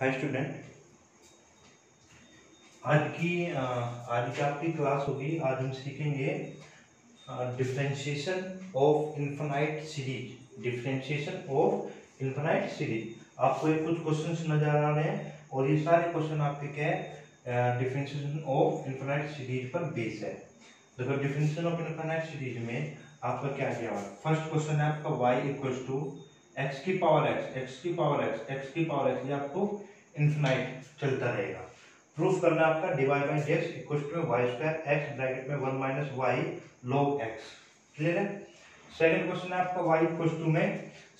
Hi student, आज की आपकी क्लास होगी। आज हम सीखेंगे differentiation of infinite series. Differentiation of infinite series. आपको ये कुछ क्वेश्चंस नजर आ रहे हैं और ये सारे क्वेश्चन आपके क्या है, डिफरेंशिएशन ऑफ इनफाइनाइट सीरीज पर बेस है। देखो, डिफरेंशिएशन ऑफ इनफाइनाइट सीरीज में आपका क्या दिया हुआ है। फर्स्ट क्वेश्चन है आपका y इक्वल टू एक्स की पावर एक्स, एक्स की पावर एक्स, एक्स की पावर एक्स, ये आपको इनफिनाइट चलता रहेगा। प्रूफ करना है आपका dy by dx equal to y square x bracket में 1 minus y log x। Clear है। सेकंड क्वेश्चन है आपका y इक्वल टू में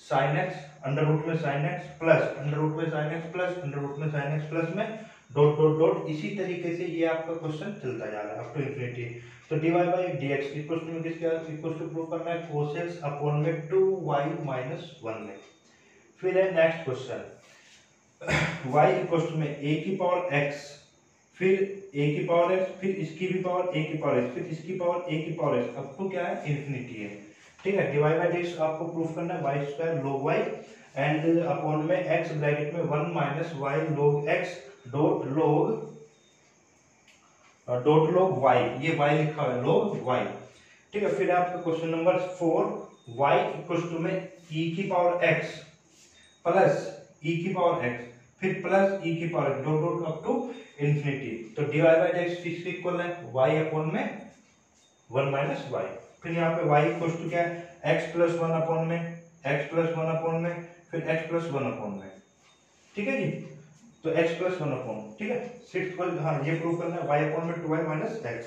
sin x अंडर रूट में sin x plus under root में sin x plus under root में sin x plus में dot dot dot. इसी तरीके से ये आपका क्वेश्चन चलता जा रहा है अप टू इंफिनिटी। तो dy by dx equal to में किसके इक्वल टू प्रूफ करना है cos x अपॉन में 2y माइनस 1 में। फिर है next question y equal to में a की पावर x, फिर a की पावर x, फिर इसकी भी पावर a की पावर x, फिर इसकी पावर a की पावर x अप टू क्या है इन्फिनिटी है। ठीक है। डिवाइड बाय dx आपको प्रूफ करना है y square log y and upon में x ब्रैकेट में 1 minus y log x dot log y। ये y लिखा है log y। ठीक है। फिर आपका question number 4 y equal to में e की पावर x प्लस e की पावर x, फिर प्लस e की power x dot dot up to infinity. तो डिवाइड बाय dx किसके इक्वल है y अपॉन में 1 माइनस y। फिर यहाँ पे y इक्वल टू क्या है x प्लस 1 अपॉन में x प्लस 1 अपॉन में फिर x प्लस 1 अपॉन में। ठीक है जी। तो x प्लस 1 अपॉन, ठीक है। सिक्स क्वेश्चन, हाँ ये प्रूव करना है y अपॉन में 2y माइनस x।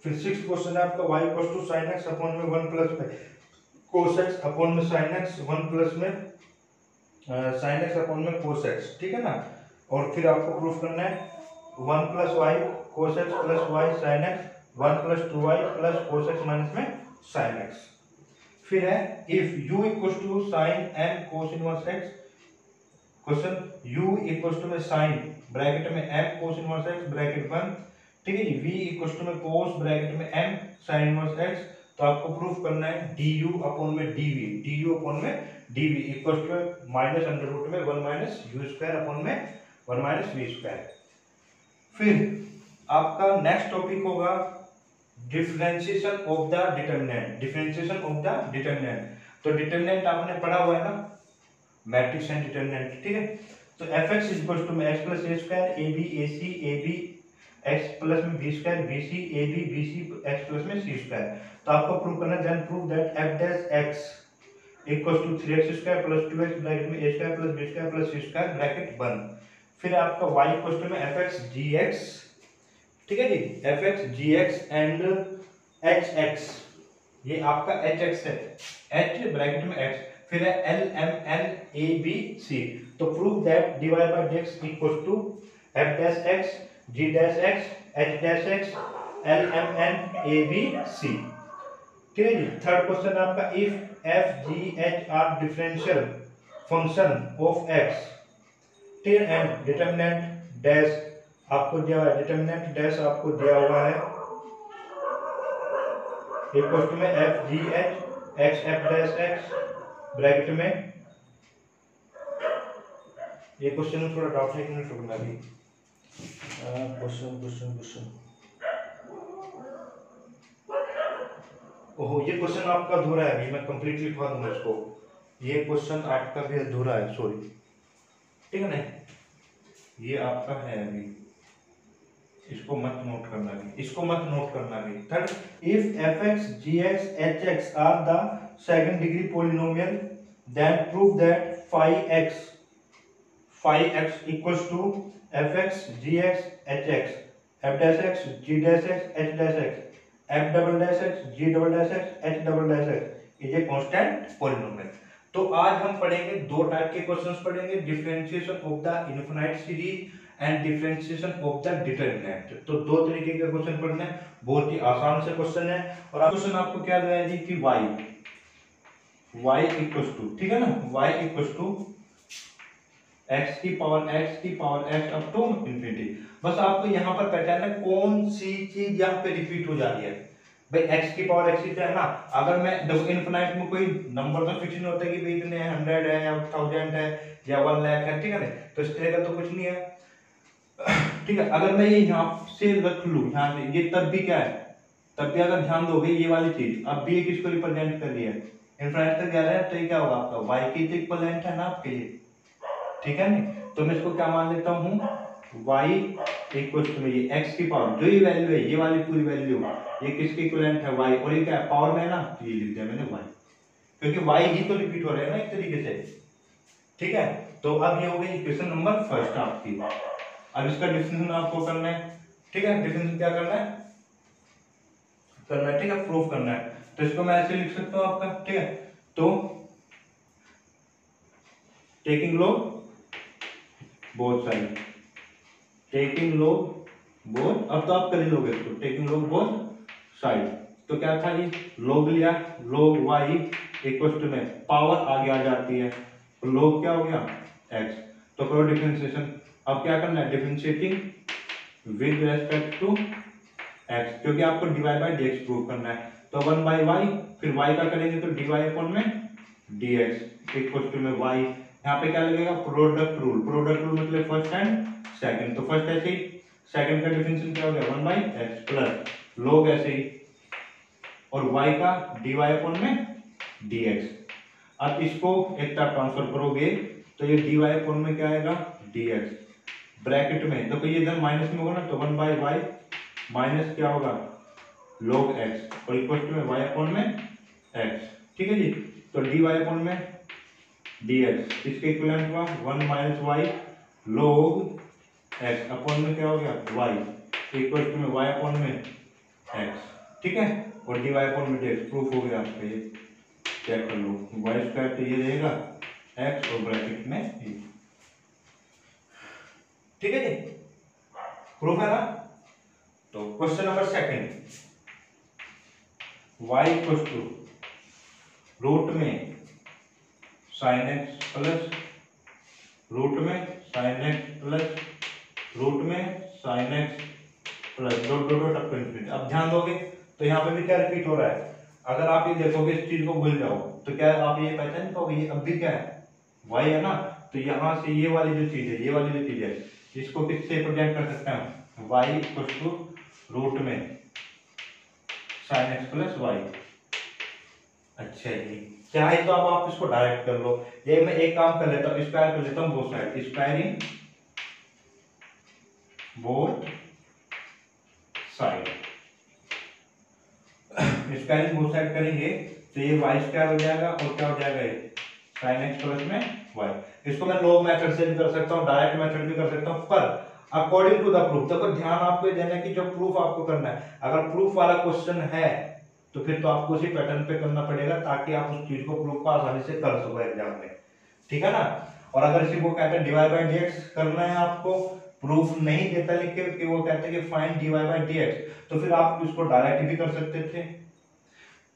फिर सिक्स क्वेश्चन है आपका y equal to sin x upon में 1 प्लस में cos x अपॉन में sin x 1 प्लस में sin x अपॉन में cos x। ठीक है ना। और फिर आपको प्रूफ करना है 1 plus y cos x plus y sin x 1 plus 2y plus cos x minus में sin x। फिर है if u equal to sin n cos inverse x, question u equal to में साइन ब्रैकेट में m cos inverse x bracket बंद। ठीक है जी। v equal to में cos ब्रैकेट में m sin इनवर्स x। तो आपको प्रूफ करना है du अपॉन में du अपॉन में dv equal to minus under root में 1 माइनस u स्क्वायर अपॉन में 1 माइनस v स्क्वायर। फिर आपका नेक्स्ट टॉपिक होगा differentiation of the determinant. Differentiation of the determinant. तो डिटरमिनेंट आपने पढ़ा हुआ है ना, मैट्रिक्स एंड डिटरमिनेंट। ठीक है। तो fx इक्वल टू में x plus A square A B A C A B X plus में बी स्क्वायर बी सी ए B B C X plus में सी स्क्वायर। तो आपको प्रूव करना है then prove that f dash x equal to 3x square plus 2x bracket में a square plus b square plus c square bracket बंद। फिर आपका y equal to में fx gx, ठीक है जी, fx gx एंड hx, ये आपका hx है, h ब्रैकेट में x, फिर है L M N A B C. तो prove that dy by dx equal to f dash x g dash x h dash x L M N A B C. ठीक है जी। Third question आपका if f g h are differential function of x, ठीक है, and determinant dash आपको दिया हुआ है, डिटरमिनेंट डैश आपको दिया हुआ है इक्वल टू में f g h x f dash x bracket में। ये क्वेश्चन में थोड़ा डाउट है, एक मिनट रुकना भी। क्वेश्चन क्वेश्चन क्वेश्चन ओहो, ये क्वेश्चन आपका अधूरा है, अभी मैं कंप्लीटली लिखवा दूंगा इसको। ये क्वेश्चन आपका भी अधूरा है, सॉरी। ठीक है ना, ये आपका है अभी, इसको मत नोट करना भी, इसको मत नोट करना भी। Third, if fx gx hx are the second degree polynomial then prove that phi x equals to fx gx hx f dash x g dash x h dash x f double dash x g double dash x h double dash x is a constant polynomial. तो आज हम पढ़ेंगे दो type के questions पढ़ेंगे, differentiation of the infinite series and differentiation of the determinant. तो दो तरीके के क्वेश्चन पढ़ने हैं, बहुत ही आसान से क्वेश्चन है। और क्वेश्चन आपको क्या दिया है जी कि y इक्वल्स टू, ठीक है ना, y इक्वल्स टू x की power x up to infinity. बस आपको यहाँ पर पहचानना कौन सी चीज यहाँ पे रिपीट हो जा रही है। भाई x की पावर x ही तो है ना। अगर मैं देखो इनफिनाइट में कोई नंबर तो फिक्स नहीं होता कि भाई इतने 100 है या 1000 है या 1 लाख है, ठीक है ना, तो इस तरह का तो कुछ नहीं है। ठीक है, अगर मैं ये यहाँ से रख लूँ यहाँ से, ये तब भी क्या है, तब भी अगर ध्यान दोगे ये वाली चीज अब भी ये किसको रिप्रेजेंट कर रही है, इनफिनाइट तक जा रहा है, तो ये क्या होगा आपका y की इक्विवेलेंट है ना आपके ये, ठीक है नहीं। तो मैं इसको क्या मान लेता हूँ, y इक्वल टू ये x की पावर जो ये वैल्यू है, ये वाली पूरी वैल्यू ये किसके इक्विवेलेंट है y, और ये क्या है पावर में है ना, तो ये लिख दिया मैंने y, क्योंकि y ही तो रिपीट हो रहा है ना एक तरीके से, ठीक है। तो अब ये हो गई इक्वेशन नंबर फर्स्ट आपकी। अब इसका डिफरेंशियल आपको करना है, ठीक है, डिफरेंशियल क्या करना है, ठीक है, प्रूफ करना है। तो इसको मैं ऐसे लिख सकता हूं आपका, ठीक है, तो taking log both side, taking log both, अब तो आप कर ही लोगे इसको, टेकिंग log बोथ साइड, तो क्या था ये log लिया, log y इक्वल टू में पावर आगे आ जाती है, तो log क्या हो गया x, तो करो डिफरेंशिएशन। अब क्या करना है, differentiating with respect to x, क्योंकि आपको dy बाई dx प्रूव करना है, तो 1 बाई y, फिर y का करेंगे तो dy अपॉन में dx इक्वल टू में y, यहाँ पे क्या लगेगा प्रोडक्ट रूल, प्रोडक्ट रूल मतलब फर्स्ट एंड सेकंड, तो फर्स्ट ऐसे ही, सेकंड का डिफरेंशियल क्या हो गया 1 बाई x प्लस log ऐसे ही, और y का dy अपॉन में dx। अब इसको एक तरफ ट्रांसफर करोगे तो ये dy अपॉन में क्या आएगा dx, ब्रैकेट में देखो ये इधर माइनस में होगा ना, तो 1 बाई y माइनस क्या होगा log x और इक्वल टू में y अपॉन में x, ठीक है जी। तो dy अपॉन में dx इसके इक्विवेलेंट हुआ 1 minus y log x upon में क्या हो गया y इक्वल टू में y अपॉन में x, ठीक है, और dy अपॉन में dx प्रूफ हो गया आपका, ये चेक कर लो, y स्क्वायर तो ये रहेगा x और ब्रैकेट में ये, ठीक है जी, प्रूफ है ना। तो question number second, y equal to root में साइन एक्स प्लस रूट में साइन एक्स प्लस रूट में sine x plus dot dot dot up to infinity. अब ध्यान दोगे तो यहाँ पे भी क्या रिपीट हो रहा है, अगर आप ये देखोगे इस चीज को भूल जाओ तो क्या आप ये पहचान पाओगे ये अब भी क्या है y है ना, तो यहाँ से ये वाली जो चीज है, ये वाली जो चीज है इसको किससे रिप्रेजेंट कर सकते हैं, y इक्वल टू रूट में साइन एक्स प्लस वाई। अच्छा जी, क्या है, तो अब आप इसको डायरेक्ट कर लो, ये मैं एक काम कर लेता हूँ, स्क्वायर कर लेता हूँ both side, squaring both side, squaring both side करेंगे तो ये y स्क्वायर हो जाएगा और क्या हो जाएगा ये साइन एक्स प्लस में y। इसको मैं लॉग मेथड से भी कर सकता हूँ, डायरेक्ट मेथड भी कर सकता हूँ, पर अकॉर्डिंग टू द प्रूफ, देखो ध्यान आपको देना है कि जो प्रूफ आपको करना है, अगर प्रूफ वाला क्वेश्चन है तो फिर तो आपको उसी पैटर्न पे करना पड़ेगा ताकि आप उस चीज को प्रूफ को आसानी से कर सको एग्जाम में, ठीक है ना। और अगर इसी को कहते हैं डिवाइड बाय dx करना है आपको, प्रूफ नहीं देता लिख के कि वो कहते हैं कि फाइंड dy बाय dx, तो फिर आप इसको डायरेक्ट भी कर सकते थे,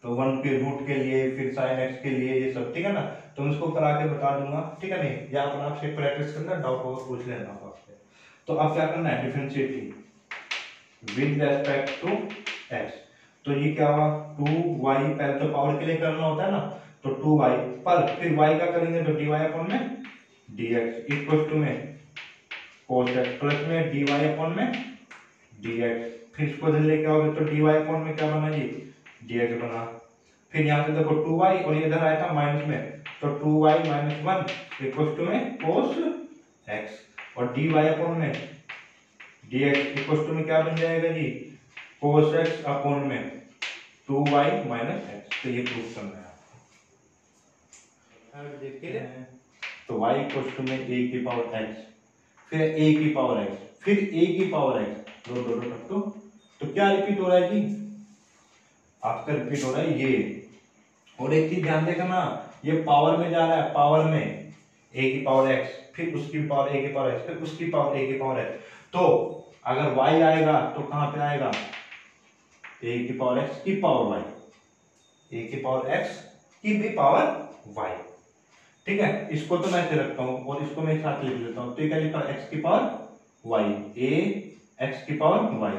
तो 1 के रूट के लिए फिर sin x के लिए ये सब, ठीक है ना, तो मैं इसको करा के बता दूंगा, ठीक है नहीं, या अपन आपसे प्रैक्टिस करना, डाउट होगा पूछ लेना आप आपसे। तो अब क्या करना है, differentiating with respect to x, तो ये क्या हुआ 2y, पहले तो पावर के लिए करना होता है ना, तो 2y पर फिर y का करेंगे तो dy अपॉन में dx इक्वल टू में cos x प्लस में dy अपॉन में dx, फिर इसको इधर लेके आओगे तो dy अपॉन में क्या बना जी dx बना, फिर यहाँ से देखो 2y और ये इधर आया था माइनस में, तो 2y माइनस 1 इक्वल टू में cos x और dy अपॉन में dx इक्वल टू में क्या बन जाएगा जी cos x अपॉन में 2y माइनस x, तो ये प्रूफ करना है आपको। तो y इक्वल टू में a की पावर x, फिर a की पावर x, फिर a की पावर x, दो दो दो तो क्या रिपीट हो रहा है जी, आपका रिपीट हो रहा है ये। और एक चीज ध्यान देगा ना, ये पावर में जा रहा है, पावर में a की पावर x, फिर उसकी पावर a की पावर x, फिर उसकी पावर a की पावर x, तो अगर y आएगा तो कहां पे आएगा a की पावर x की पावर y, a की पावर x की भी पावर y, ठीक है। इसको तो मैं ऐसे रखता हूं और इसको मैं एक साथ लिख लेता हूं, तो ये क्या लिखा है x की पावर y, a x की पावर y,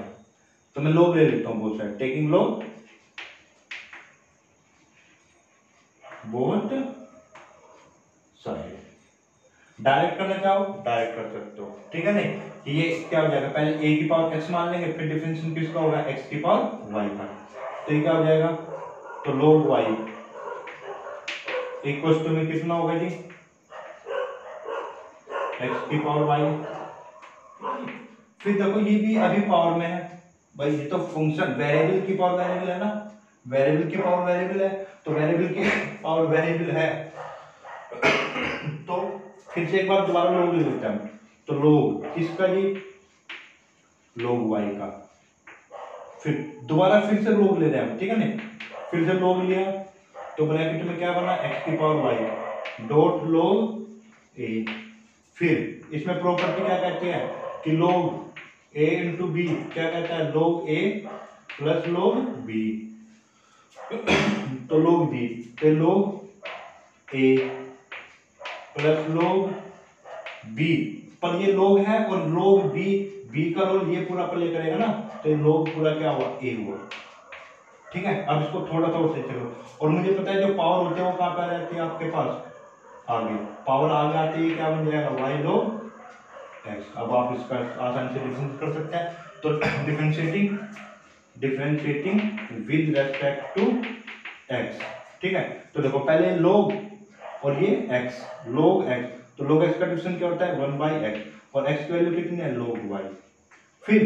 तो मैं log ले लेता हूं both side, taking log both side. Direct करना चाहो डायरेक्ट कर सकते हो, ठीक है नहीं। ये क्या हो जाएगा, पहले a की पावर x मान लेंगे, फिर डिफरेंशियल किसका होगा, x की पावर y का। तो ये क्या हो जाएगा, तो log y इक्वल टू में कितना होगा जी, x की पावर y। फिर देखो ये भी अभी पावर में है भाई, ये तो फंक्शन वेरिएबल की पावर वेरिएबल है ना, वेरिएबल की पावर वेरिएबल है, तो वेरिएबल की पावर वेरिएबल है। तो फिर से एक बार दोबारा लोग ले लेते हैं, तो लोग किसका जी, लोग y का। फिर दोबारा फिर से लोग ले रहे हैं हम, ठीक है नहीं, फिर से लोग लिया तो ब्रैकेट में क्या बना, x की पावर y डॉट लोग a। फिर इसमें प्रॉपर्टी क्या कहते हैं कि लोग a इंटू बी क्या कहता है, लोग a प्लस लोग b। तो लोग b तो लोग a प्लस लोग b, पर ये लोग है और लोग b का रोल ये पूरा प्ले करेगा ना, तो लोग पूरा क्या हुआ, a हुआ, ठीक है। अब इसको थोड़ा सा और से चलो, और मुझे पता है जो पावर होते हैं वो कहाँ पे आ जाती है आपके पास, आगे पावर आगे आती है, क्या बन जाएगा, y लोग x। अब आप इसका आसानी से डिफरेंशिएट कर सकते हैं, तो differentiating with respect to x, ठीक है। तो देखो पहले लोग और ये x, लोग x, तो लोग x का डिफरेंशियल क्या होता है, 1/x, और x की वैल्यू कितनी है, लोग y। फिर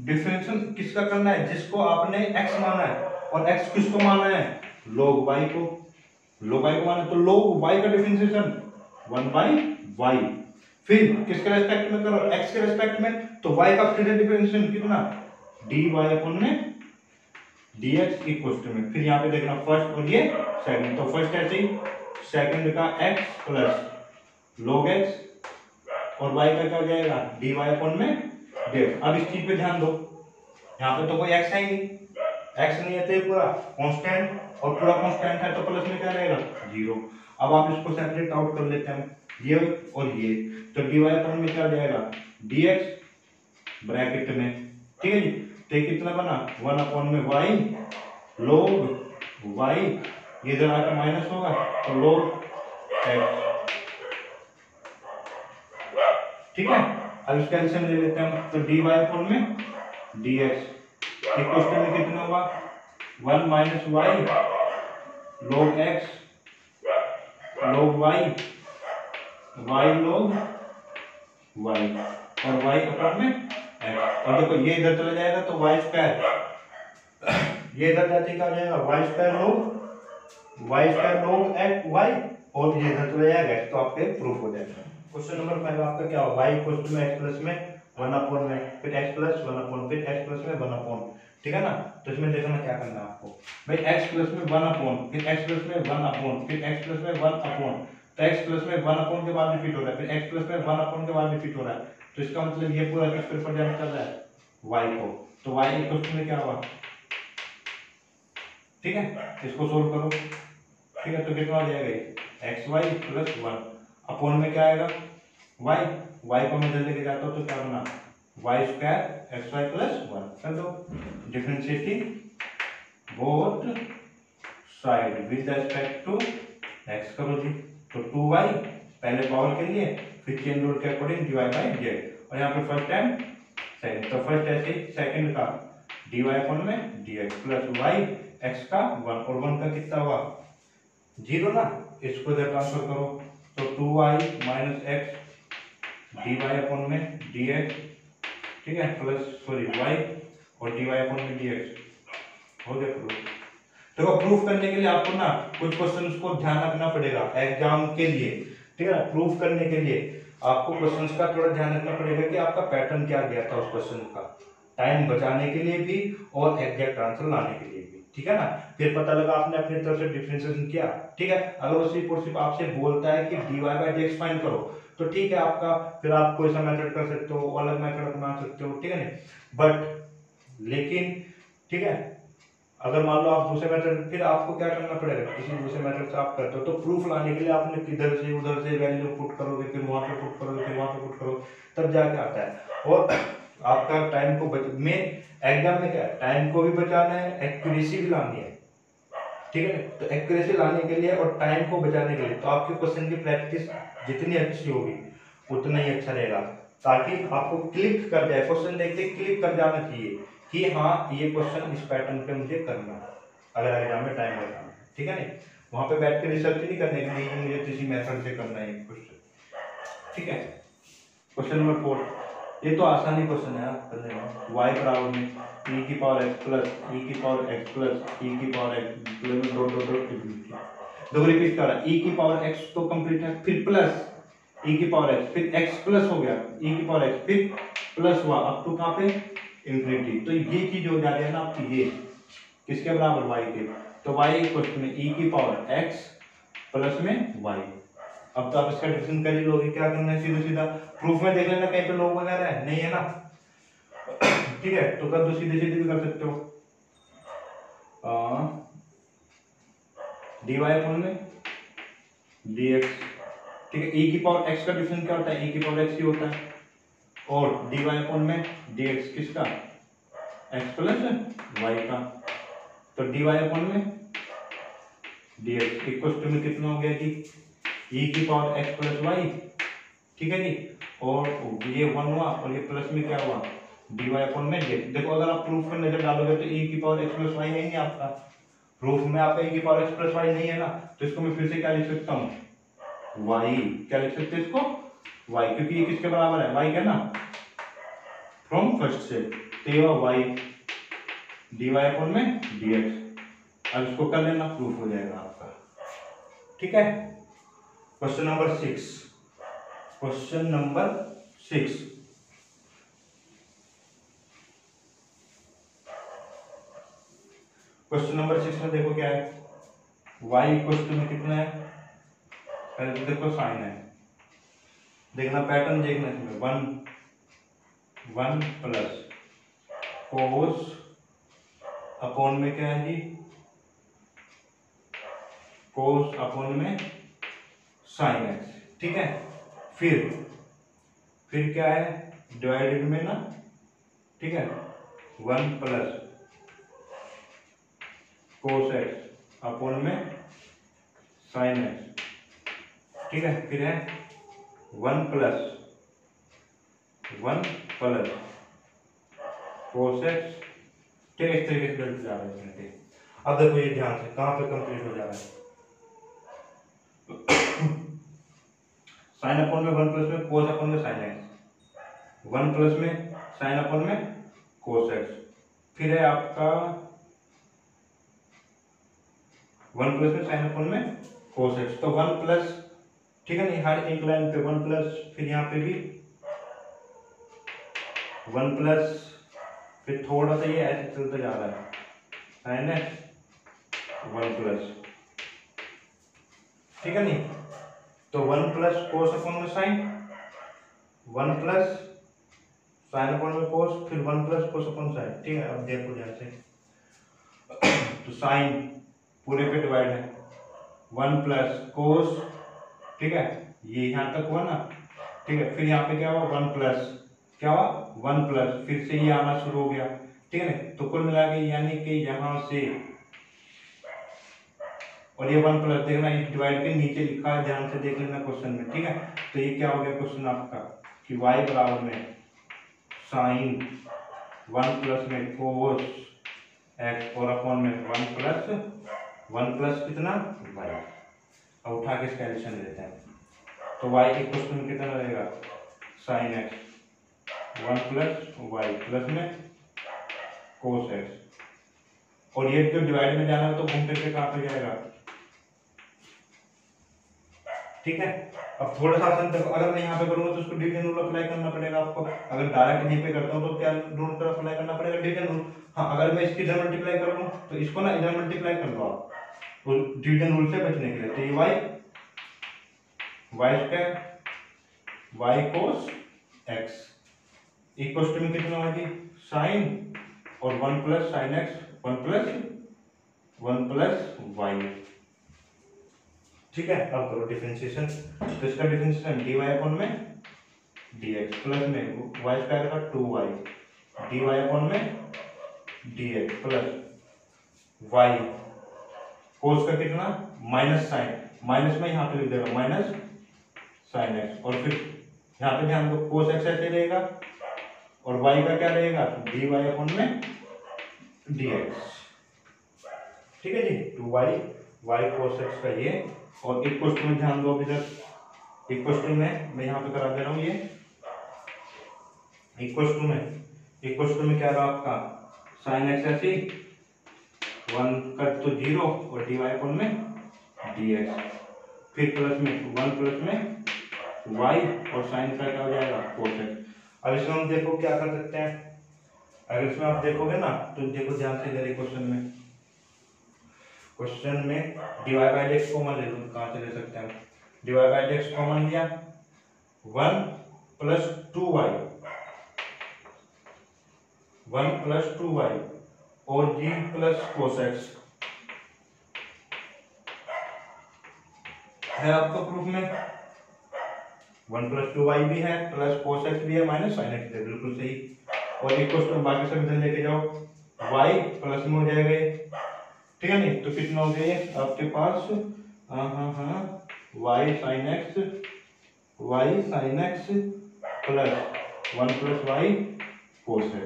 डिफरेंशियल किसका करना है, जिसको आपने x माना है, और x किसको माना है, लोग y को, लोग y को माना है, तो लोग y का डिफरेंशिएशन 1/y। फिर किसके रेस्पेक्ट में करो, x के रेस्पेक्ट में, तो y का फिर डिफरेंशिएशन कितना, dy अपॉन में dx इक्वल टू में, फिर यहाँ पे देखना फर्स्ट और ये सेकंड, तो फर्स्ट ऐसे ही सेकंड का x प्लस log x, और y का क्या हो जाएगा, dy अपॉन में dx। अब इस चीज पे ध्यान दो, यहाँ पे तो कोई x है ही नहीं, x नहीं है तो ये पूरा कांस्टेंट, और पूरा कांस्टेंट है तो प्लस में क्या रहेगा, 0। अब आप इसको सेपरेट आउट कर लेते हैं, ये और ये, तो dy अपॉन में क्या हो जाएगा, dx ब्रैकेट में, ठीक है जी। तो कितना बना, 1 अपॉन में y log y, ये इधर आकर माइनस होगा तो log x, ठीक है। अब इसका एलसीएम ले लेते हैं हम, तो dy अपॉन में dx इक्वल टू में कितना होगा, 1 minus y log x log y y log y, और y अपॉन में x। और देखो ये इधर चला जाएगा तो y स्क्वायर, ये इधर जाते क्या हो जाएगा, y square log x y, और ये इधर चला जाएगा x, तो आपके प्रूफ हो जाएगा। क्वेश्चन नंबर 5 आपका क्या होगा, y इक्वल टू में x प्लस में 1 अपॉन में, फिर x प्लस 1 अपॉन, फिर x प्लस में 1 अपॉन, ठीक है ना। तो इसमें देखना क्या करना है आपको भाई, x प्लस में 1 अपॉन, फिर x प्लस में 1 अपॉन, फिर x प्लस में 1 अपॉन, तो x प्लस में 1 अपॉन के बाद रिपीट हो रहा है, फिर x प्लस में 1 अपॉन के बाद रिपीट हो रहा है, तो इसका मतलब ये पूरा किस पे रिप्रेजेंट कर रहा है, y को। तो y इक्वल टू में क्या हुआ, ठीक है, इसको सोल्व करो, ठीक है। तो कितना हो जाएगा, xy प्लस 1 अपॉन में क्या आएगा, y को मैं इधर लेके जाता हूँ तो क्या बना, y स्क्वायर xy प्लस 1, कर दो differentiating both side with respect to x, करो जी। तो 2y पहले पावर के लिए, फिर चेन रूल के अकॉर्डिंग dy बाई z, और यहाँ पे फर्स्ट टाइम सेकंड, तो फर्स्ट ऐसे सेकंड का dy अपॉन में dx प्लस y x का 1, और 1 का कितना हुआ, 0 ना, इसको इधर ट्रांसफर करो, तो 2y minus x dy upon में dx, ठीक है, प्लस सॉरी y और dy अपॉन में dx, हो गया प्रूफ। देखो प्रूफ करने के लिए आपको ना कुछ क्वेश्चंस को ध्यान रखना पड़ेगा एग्जाम के लिए, ठीक है। प्रूफ करने के लिए आपको क्वेश्चंस का थोड़ा ध्यान रखना पड़ेगा कि आपका पैटर्न क्या गया था उस क्वेश्चन का, टाइम बचाने के लिए भी और एग्जैक्ट आंसर लाने के लिए भी, ठीक है ना। फिर पता लगा आपने अपनी तरफ से डिफरेंशिएशन किया, ठीक है। अगर वो सिर्फ और सिर्फ आपसे बोलता है कि dy बाई dx फाइंड करो, तो ठीक है आपका, फिर आप कोई सा मेथड कर सकते हो, अलग मेथड अपना सकते हो, ठीक है नहीं। बट लेकिन ठीक है, अगर मान लो आप दूसरे मेथड, फिर आपको क्या करना पड़ेगा, किसी दूसरे मेथड से आप करते हो, तो प्रूफ लाने के लिए आपने किधर से उधर से वैल्यू पुट करोगे, फिर वहां पे पुट करोगे, फिर वहां पे पुट करो, तब जाके आता है। और आपका टाइम को में एग्जाम में क्या है, टाइम को भी बचाना है, एक्यूरेसी भी लानी है, ठीक है। तो एक्यूरेसी लाने के लिए और टाइम को बचाने के लिए तो आपके क्वेश्चन की प्रैक्टिस जितनी अच्छी होगी उतना ही अच्छा रहेगा, ताकि आपको क्लिक कर जाए, क्वेश्चन देखते क्लिक कर जाना चाहिए कि हाँ ये क्वेश्चन इस पैटर्न पे मुझे करना है, अगर एग्जाम में टाइम लगाना है। ठीक है नहीं, वहां पे बैठ के रिसर्च नहीं करने के लिए मुझे किसी मेथड से करना है क्वेश्चन। ठीक है। क्वेश्चन नंबर 4, ये तो आसानी क्वेश्चन है करने में। y बराबर में e की पावर x प्लस e की पावर x प्लस e की power x plus dot dot dot दो रिपीट कर रहा है। e की पावर x तो कंप्लीट है, फिर प्लस e की पावर x, फिर x प्लस हो गया e की पावर x, फिर प्लस हुआ अप टू कहां पे इंफिनिटी। तो ये चीज हो जा रही है ना आपकी, ये किसके बराबर y के, तो y इक्वल में e की पावर x प्लस में y। अब तो आप इसका डिफरेंस कर ही लोगे, क्या करना है सीधा सीधा प्रूफ में देख लेना कहीं पे लोग वगैरह है नहीं है ना। ठीक है, तो कर दो, सीधे सीधे भी कर सकते हो। dy अपॉन में dx, ठीक है। e की पावर x का डिफरेंस क्या होता है, e की पावर x ही होता है, और dy अपॉन में dx किसका, x प्लस y का, तो dy अपॉन में dx इक्वल टू में कितना हो गया जी, e की पावर x प्लस y। ठीक है जी, और ये 1 हुआ और ये प्लस में क्या हुआ dy अपॉन में dx। देखो अगर आप प्रूफ में नजर डालोगे तो e की पावर x प्लस y है नहीं आपका, प्रूफ में आपका e की पावर x प्लस y नहीं है ना, तो इसको मैं फिर से क्या लिख सकता हूँ y, क्या लिख सकते हैं इसको y, क्योंकि ये किसके बराबर है y है ना फ्रॉम फर्स्ट से, तो ये हुआ y dy अपॉन में dx। अब इसको कर लेना, प्रूफ हो जाएगा आपका। ठीक है। Question number 6, question number 6, question number 6 में देखो क्या है, y इक्वल टू में कितना है, पहले तो देखो साइन है, देखना पैटर्न देखना इसमें 1 1 प्लस कोस अपॉन में क्या है जी, कोस अपॉन में साइन एक्स। ठीक है, फिर क्या है डिवाइडेड में ना, ठीक है 1 प्लस कोस एक्स अपॉन में साइन एक्स। ठीक है, फिर है 1 प्लस कोस एक्स। ठीक है, इस तरीके से बढ़ते जा रहे हैं। अब देखो ये ध्यान से कहां पे कंप्लीट हो जा रहा है, साइन अपॉन में 1 प्लस में कोस अपॉन में साइन एक्स, 1 प्लस में साइन अपॉन में कोस एक्स, फिर है आपका 1 प्लस में साइन अपॉन में कोस एक्स, तो 1 प्लस, ठीक है नहीं, हर एक लाइन पे 1 प्लस, फिर यहाँ पे भी 1 प्लस, फिर थोड़ा सा ये ऐसे चलते जा रहा है साइन एक्स 1 प्लस। ठीक है नहीं, तो 1 प्लस कोस अपॉन में साइन, 1 प्लस साइन अपॉन में कोस, फिर 1 प्लस कोस अपॉन साइन। ठीक है, अब देखो ध्यान से, तो साइन पूरे पे डिवाइड है 1 प्लस कोस, ठीक है ये यहां तक हुआ ना, ठीक है, फिर यहाँ पे क्या हुआ 1 प्लस, क्या हुआ 1 प्लस, फिर से ये आना शुरू हो गया। ठीक है ना, तो कुल मिला के यानी कि यहां से, और ये 1 प्लस देखना इस डिवाइड के नीचे लिखा है, ध्यान से देख लेना क्वेश्चन में। ठीक है, तो ये क्या हो गया क्वेश्चन आपका कि y बराबर में साइन 1 प्लस में कोस एक्स और अपॉन में 1 प्लस कितना y। अब उठा के इसका एडिशन लेते हैं, तो y के क्वेश्चन में कितना रहेगा sign x 1 plus y plus में कोस एक्स, और ये जो डिवाइड में जाना है तो घूम फिर के कहां पे जाएगा। ठीक है, अब थोड़ा सा आसान देखो, अगर मैं यहाँ पे करूंगा तो उसको डिवीजन रूल अप्लाई करना पड़ेगा आपको, अगर डायरेक्ट यहीं पे करता हूँ तो क्या रूल पर अप्लाई करना पड़ेगा डिवीजन रूल। हाँ, अगर मैं इसकी इधर मल्टीप्लाई कर लूँ तो इसको ना इधर मल्टीप्लाई कर लो आप, तो डिवीजन रूल से बचने के लिए, तो ये y square y cos x equal to में कितना होगी साइन और 1 plus sine x 1 plus y. ठीक है, अब करो डिफरेंशिएशन, तो इसका डिफरेंशिएशन dy अपॉन में dx प्लस में y स्क्वायर का 2y dy अपॉन में dx प्लस y कोस का कितना माइनस साइन, माइनस में यहाँ पे लिख देगा माइनस साइन एक्स, और फिर यहाँ पे ध्यान दो कोस एक्स ऐसे रहेगा और वाई का क्या रहेगा डी वाई अपॉन में डी एक्स। ठीक है जी, 2y y cos x का ये, और एक क्वेश्चन में ध्यान दो अभी तक, एक क्वेश्चन में मैं यहाँ पे करा दे रहा हूँ ये, एक क्वेश्चन में क्या रहा आपका साइन एक्स ऐसे 1 कट तो 0 और डी वाई अपॉन में डी एक्स, फिर प्लस में 1 प्लस में y और साइन का क्या हो जाएगा cos x। अब इसमें हम देखो क्या कर सकते हैं, अगर इसमें आप देखोगे ना तो देखो ध्यान से इधर क्वेश्चन में डिवाइड बाय एक्स कॉमन ले लो, कहाँ से ले सकते हैं, डिवाइड बाय एक्स कॉमन लिया 1 प्लस 2y और g प्लस cos x है आपका प्रूफ में, 1 प्लस 2y भी है प्लस cos x भी है माइनस sin x है, बिल्कुल सही। और एक क्वेश्चन बाकी सब इधर लेके जाओ, y प्लस में हो जाएगा ये, ठीक है नहीं, तो कितना हो गया ये आपके पास y sin x plus 1 plus y cos x,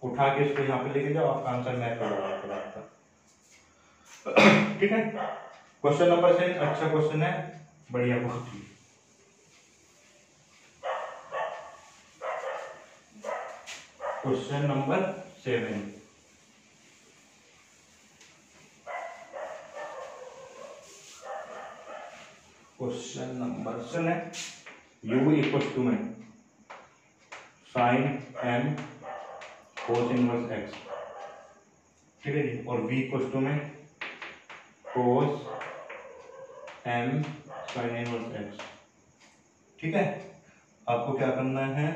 उठा के इसको यहाँ पे लेके जाओ, आपका आंसर मैच हो जाएगा आपका। ठीक है, क्वेश्चन नंबर 6 अच्छा क्वेश्चन है, बढ़िया बहुत ही। क्वेश्चन नंबर 7, क्वेश्चन नंबर 7 है u इक्वल टू में sine m cos inverse x, ठीक है जी, और v इक्वल टू में cos m sine inverse x। ठीक है, आपको क्या करना है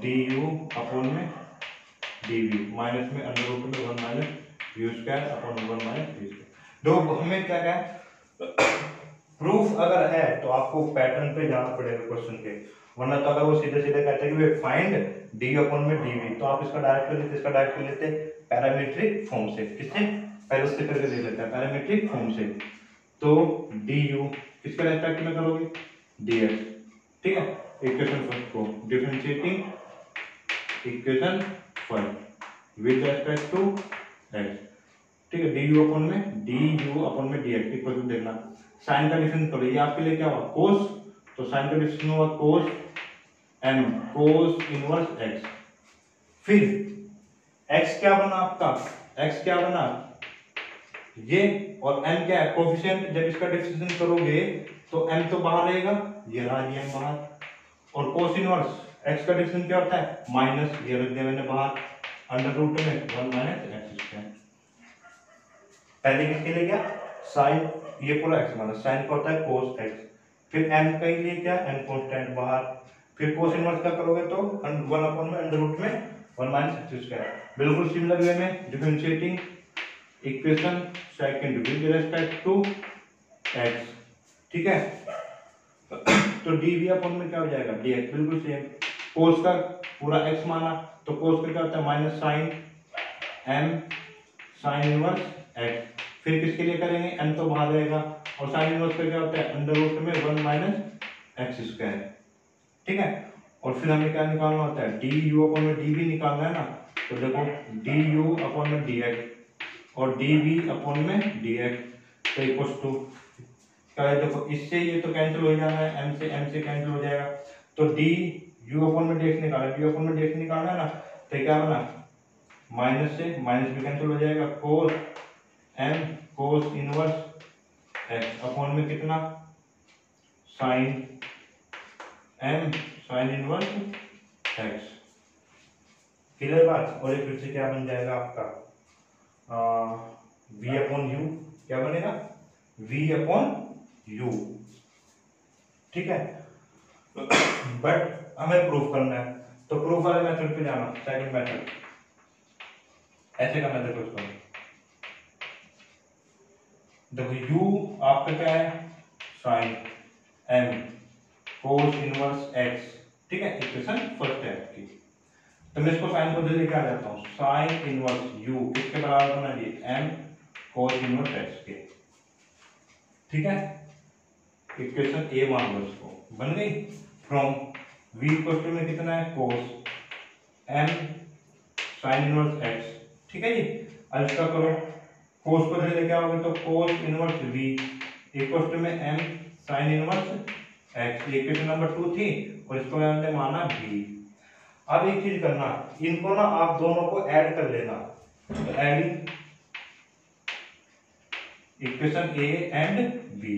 du अपॉन में dv माइनस में अंडर रूट में 1 minus u square upon 1 minus v square. दो हमें क्या है प्रूफ अगर है तो आपको पैटर्न पे जाना पड़ेगा क्वेश्चन के, वरना तो अगर वो सीधे सीधे कहते हैं कि वे फाइंड डी अपॉन में डीवी, तो आप इसका डायरेक्ट कर लेते, इसका डायरेक्ट कर लेते पैरामीट्रिक फॉर्म से, किससे पहले उससे करके दे लेते हैं पैरामीट्रिक फॉर्म से, तो डी यू किसके रेस्पेक्ट में करोगे डी एक्स। ठीक है, इक्वेशन फर्स्ट को differentiating equation first with respect to x. ठीक है, डी यू अपॉन में डी एक्स इक्वल टू देखना, साइन का डिफरेंस करो, ये आपके लिए क्या हुआ कोस, तो साइन का डिफरेंस हुआ कोस m कोस इनवर्स x, फिर x क्या बना आपका, x क्या बना ये, और m क्या है कोफिशिएंट, जब इसका डिफरेंशिएशन करोगे तो m तो बाहर रहेगा, ये रहा ये m बाहर, और कोस इनवर्स x का डिफरेंशिएशन क्या होता है माइनस, ये रख दिया मैंने बाहर, अंडर रूट में 1 माइनस x स्क्वायर। पहले किसके लिए क्या साइन, ये पूरा x माइनस साइन का होता है cos x, फिर m के लिए क्या m कांस्टेंट बाहर, फिर cos इनवर्स का करोगे तो 1 अपॉन में अंडर रूट में 1 माइनस x स्क्वायर। बिल्कुल सिमिलर वे में differentiating equation second with respect to x। ठीक है, तो dv अपॉन में क्या हो जाएगा dx, बिल्कुल सेम, cos का पूरा x माना तो cos का क्या होता है minus sine m sine inverse x, फिर किसके लिए करेंगे m तो बाहर रहेगा, और साइन इनवर्स का क्या होता है अंडर रूट में 1 माइनस x स्क्वायर। ठीक है, और फिर हमें क्या निकालना होता है डी यू अपॉन में डी वी निकालना है ना, तो देखो डी यू अपॉन में डी एक्स और डी वी अपॉन में डी एक्स तो इक्वल टू क्या है, देखो इससे ये तो कैंसिल हो जाना है, m से कैंसिल हो जाएगा, तो डी यू अपॉन में डी एक्स निकालना, डी अपॉन में डी एक्स निकालना है ना, तो क्या बना माइनस से माइनस भी कैंसिल हो जाएगा, cos m cos inverse x upon में कितना sine m sine inverse x। Clear बात, और एक फिर से क्या बन जाएगा आपका v अपॉन u, क्या बनेगा v अपॉन u। ठीक है, बट हमें प्रूफ करना है, तो प्रूफ वाले मेथड पे जाना, सेकंड मेथड, ऐसे का मेथड उसका देखो u आपका क्या है sine m cos inverse x। ठीक है, इक्वेशन फर्स्ट है आपकी, तो मैं इसको साइन को लेके आ जाता हूँ, साइन इनवर्स u किसके बराबर बना दिए m cos इनवर्स x के। ठीक है, इक्वेशन ए मान लो इसको, बन गई। फ्रॉम v इक्वल टू में कितना है cos m sin inverse x। ठीक है जी, अब इसका करो, cos को इधर लेके आओगे तो cos inverse v equal to में m sin inverse x, equation number 2 थी और इसको मैंने माना v। अब एक चीज करना, इनको ना आप दोनों को ऐड कर लेना, तो adding equation a and b,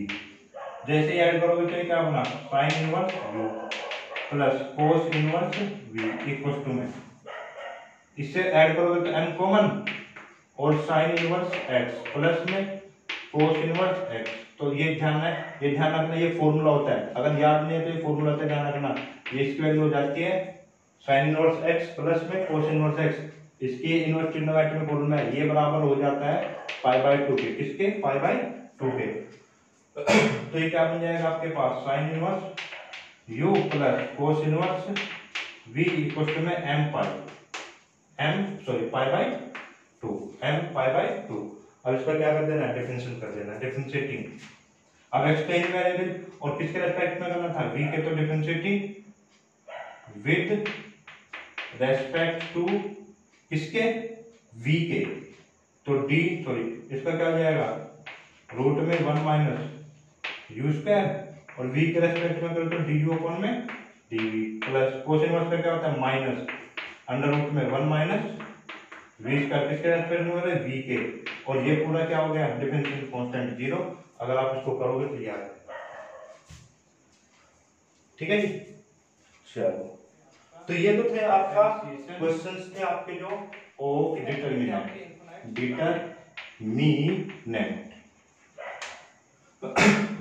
जैसे ऐड करोगे तो ये क्या बना sin inverse u plus cos inverse v equal to में, इससे ऐड करोगे तो m कॉमन और sin इनवर्स x प्लस में cos इनवर्स x। तो ये ध्यान रखना, ये फॉर्मूला होता है, अगर याद नहीं है तो ये फॉर्मूला होता है, ध्यान रखना। ये इसकी वैल्यू हो जाती है sin इनवर्स x प्लस में cos इनवर्स x, इसकी इनवर्स ट्रिग्नोमेट्री में फॉर्मूला है, ये बराबर हो जाता है π/2 के, किसके π/2 के। तो ये क्या बन जाएगा आपके पास sin inverse u plus cos inverse v equal to में π/2। अब इसका क्या कर देना है, डिफरेंशिएट कर देना, डिफरेंशिएटिंग। अब एक्सप्लेन वेरिएबल और किसके रेस्पेक्ट में करना था, v के, तो डिफरेंशिएटिंग विद रेस्पेक्ट टू किसके, v के, तो इसका क्या हो जाएगा रूट में 1 माइनस यू स्क्वायर और v के रेस्पेक्ट में करो तो du अपॉन में dv प्लस कोस इनवर्स का क्या होता है माइनस अंडर रूट में 1 माइनस v स्क्वायर, किसके रेस्पेक्ट में है v के, और ये पूरा क्या हो गया डिफरेंशियल कांस्टेंट 0। अगर आप इसको करोगे तो याद है। ठीक है जी, चलो, तो ये तो थे आपका क्वेश्चंस थे आपके जो of determinant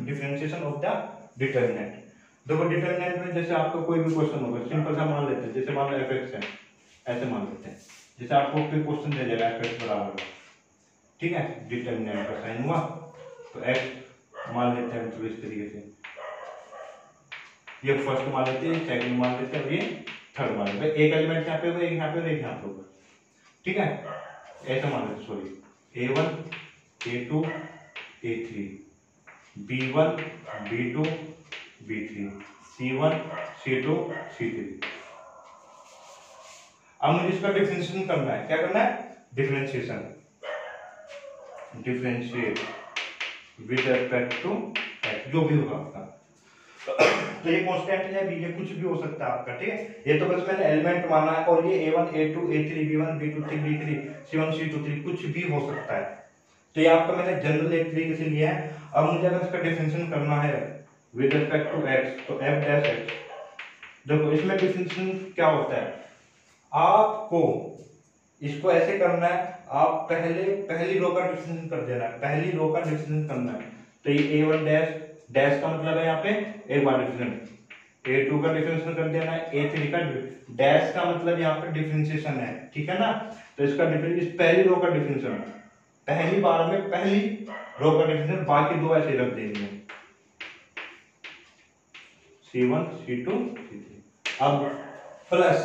differentiation of the determinant. देखो डिटरमिनेंट में जैसे आपको कोई भी क्वेश्चन होगा, सिंपल सा मान लेते हैं, जैसे मान लो fx है, ऐसे मान लेते हैं, जैसे आपको कोई क्वेश्चन दे देगा fx बराबर, ठीक है, डिटरमिनेंट का साइन हुआ तो x मान लेते हैं, तो इस तरीके से ये फर्स्ट मान लेते हैं, सेकंड मान लेते हैं और ये थर्ड मान लेते हैं, एक एलिमेंट यहाँ पे होगा, एक यहाँ पे और एक यहाँ पे होगा। ठीक है, ऐसा मान लेते, sorry a1 a2 a3 b1 b2 b3 c1 c2 c3। अब मुझे इसका डिफरेंशिएशन करना है, क्या करना है differentiation, differentiate with respect to x, जो भी होगा आपका। तो ये कांस्टेंट है, ये कुछ भी हो सकता है आपका। ठीक है, ये तो बस मैंने एलिमेंट माना है, और ये a1 a2 a3 b1 b2 b3 c1 c2 c3 कुछ भी हो सकता है। तो ये आपका मैंने जनरल एक तरीके से लिया है। अब मुझे अगर इसका डिफरेंशिएशन करना है विद रिस्पेक्ट टू x, तो f डैश x, देखो इसमें डिफरेंशिएशन क्या होता है, आपको इसको ऐसे करना है, आप पहली रो का डिफरेंशिएशन कर देना है, पहली रो का डिफरेंशिएशन करना है। तो ये a1 डैश डैश का मतलब है यहाँ पे एक बार डिफरेंशिएशन, a2 का डिफरेंशिएशन कर देना है, a3 का डैश का मतलब यहाँ पे डिफरेंशिएशन है। ठीक है ना, तो इसका डिफरेंशिएशन पहली रो का डिफरेंशिएशन, पहली बार में पहली रो का डिफरेंशिएशन, बाकी दो ऐसे रख देंगे c1 c2 c3। अब प्लस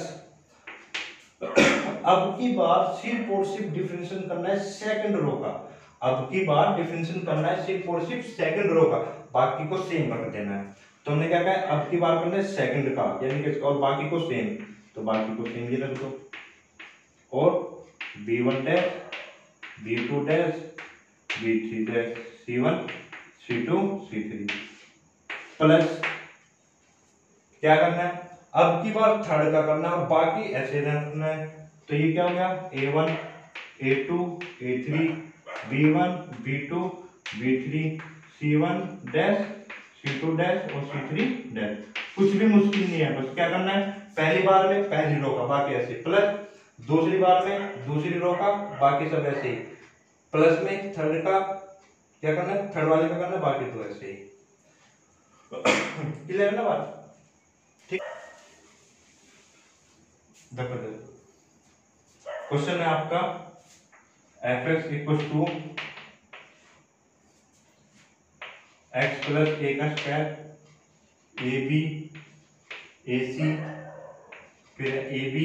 अब की बार सिर्फ और सिर्फ डिफरेंशिएशन करना है सेकंड रो का, अब की बार डिफरेंशिएशन करना है सिर्फ और सिर्फ सेकंड रो का, बाकी को सेम रख देना है। तो हमने क्या कहा, अब की बार करना है सेकंड का, यानी कि और बाकी को सेम, तो बाकी को सेम ये रख दो, और b1 dash b2 dash b3 dash c1 c2 c3 plus क्या करना है, अब की बार थर्ड का करना है, बाकी ऐसे रखना है। तो ये क्या हो गया a1 a2 a3 b1 b2 b3 c1 dash c2 dash और c3 डैश। कुछ भी मुश्किल नहीं है, बस क्या करना है, पहली बार में पहली रो का, बाकी ऐसे, प्लस दूसरी बार में दूसरी रो का, बाकी सब ऐसे ही, प्लस में थर्ड का क्या करना है, थर्ड वाले का करना है, बाकी तो ऐसे ही। क्लियर है ना बात, ठीक। देखो क्वेश्चन है आपका fx equal to x plus a का स्क्वायर ab ac फिर ab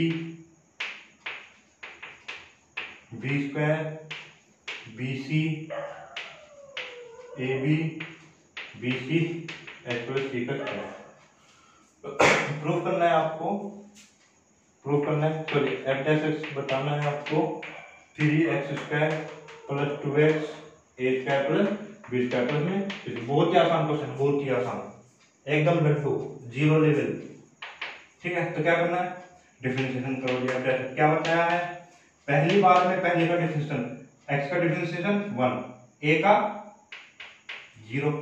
b square B C ए B B C X plus C का स्क्वायर प्रूफ करना है आपको, प्रूफ करना है, सॉरी एफ डैश एक्स बताना है आपको 3x square plus 2x A square plus B square plus में। बहुत ही आसान क्वेश्चन, बहुत ही आसान, एकदम लड्डू, जीरो लेवल। ठीक है, तो क्या करना है, डिफरेंशिएशन करो। क्या बताया है, पहली बार में पहले का डिफरेंशिएशन, x का डिफरेंशिएशन 1, a का 0।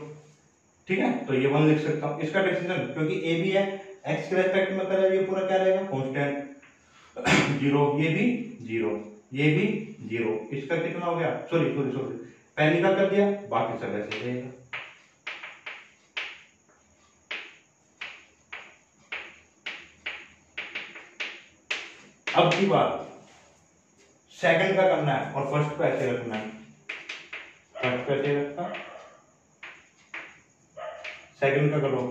ठीक है, तो ये 1 लिख सकता हूँ। इसका डिफरेंशिएशन क्योंकि a भी है, x के रेस्पेक्ट में करें, ये पूरा क्या रहेगा, कांस्टेंट 0, ये भी 0, ये भी 0। इसका कितना हो गया, सॉरी सॉरी सॉरी, पहली का कर दिया, बाकी सब ऐसे रहेगा। अब की बात सेकंड का करना है और फर्स्ट को ऐसे रखना है। फर्स्ट को ऐसे रखा, सेकंड का करो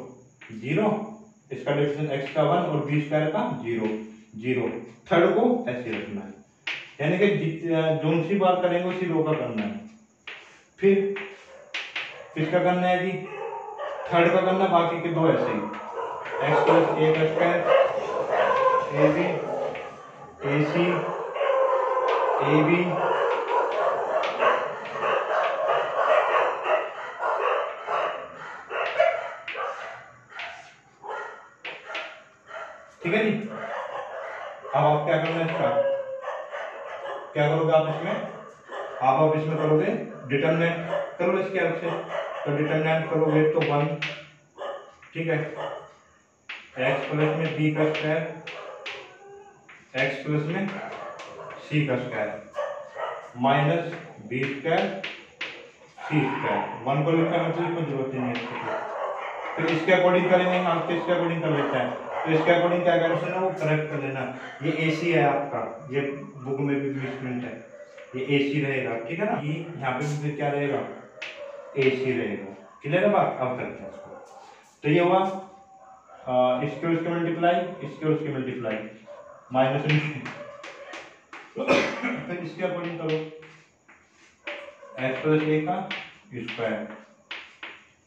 0, इसका डिफरेंस x का 1 और b स्क्वायर का 0 0। थर्ड को ऐसे रखना है, यानी कि जो सी बार करेंगे उसी रो का करना है। फिर किसका करना है जी, थर्ड का करना, बाकी के दो ऐसे ही, x प्लस ए का square A B A C A b ठीक है जी। अब आप क्या करना है, इसका क्या करोगे आप इसमें, आप इसमें करोगे डिटरमिनेंट करो इसके हेल्प से, तो डिटरमिनेंट करोगे तो 1, ठीक है, x प्लस में b का स्क्वायर x प्लस में c का square minus b square c square. 1 को लिखा मतलब कोई जरूरत नहीं है इसकी। फिर इसके अकॉर्डिंग करेंगे, आप इसके अकॉर्डिंग कर लेते हैं, तो इसके अकॉर्डिंग क्या करना है वो करेक्ट कर लेना। ये AC है आपका, ये बुक में भी मिसप्रिंट है, ये AC रहेगा, ठीक है ना, ये यहाँ पे भी क्या रहेगा, AC रहेगा। क्लियर है बात, अब करते हैं इसको। तो ये हुआ इसके उसके मल्टीप्लाई, इसके उसके मल्टीप्लाई, माइनस फिर इसके अकॉर्डिंग करो, x प्लस a का स्क्वायर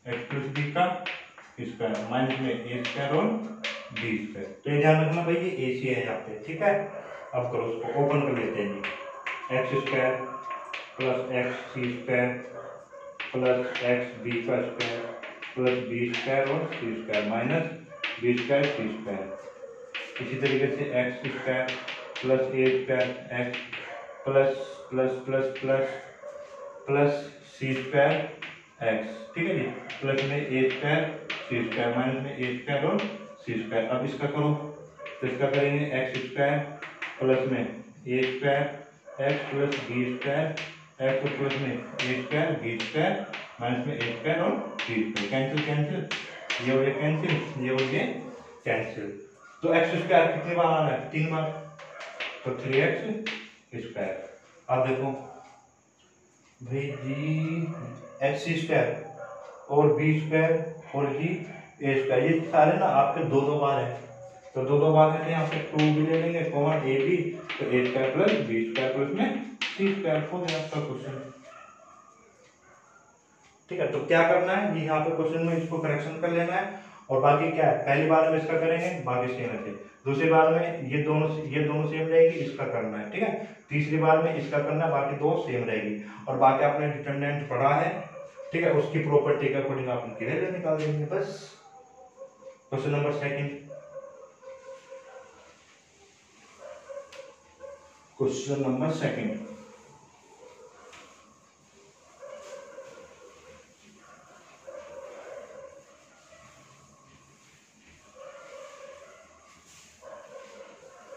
x प्लस b का स्क्वायर माइनस में a स्क्वायर और b स्क्वायर। तो ये ध्यान रखना भाई, ये AC है यहाँ पे, ठीक है। अब करो उसको ओपन कर लेते हैं जी, x square plus x c square plus x b का स्क्वायर प्लस b स्क्वायर और c square minus b square c square. इसी तरीके से x square plus a square x plus plus plus plus plus c square x, ठीक है जी, plus में a square c square minus में a square और c square. अब इसका करो, तो इसका करेंगे x स्क्वायर प्लस में a square x plus b square x और प्लस में a square b square minus में a स्क्वायर और c स्क्वायर। कैंसिल कैंसिल, ये हो गया कैंसिल, ये हो गया कैंसिल। तो x स्क्वायर कितनी बार आ रहा है, 3 बार, तो 3x स्क्वायर। अब देखो भाई जी, x स्क्वायर और b स्क्वायर और जी a स्क्वायर, ये सारे ना आपके दो दो बार है, तो दो दो बार है, यहाँ पे 2 भी ले लेंगे कॉमन a b, तो a square plus b square plus में c स्क्वायर हो गया आपका क्वेश्चन। ठीक है, तो क्या करना है, ये यहाँ पे क्वेश्चन में इसको करेक्शन कर लेना है, और बाकी क्या है, पहली बार में इसका करेंगे, बाकी सेम है। दूसरी बार में ये दोनों सेम रहेगी, इसका करना है, ठीक है। तीसरी बार में इसका करना है, बाकी दो सेम रहेगी, और बाकी आपने डिटरमिनेंट पढ़ा है, ठीक है, उसकी प्रॉपर्टी के अकॉर्डिंग आप उनकी वैल्यू निकाल देंगे बस। Question number second, question number second,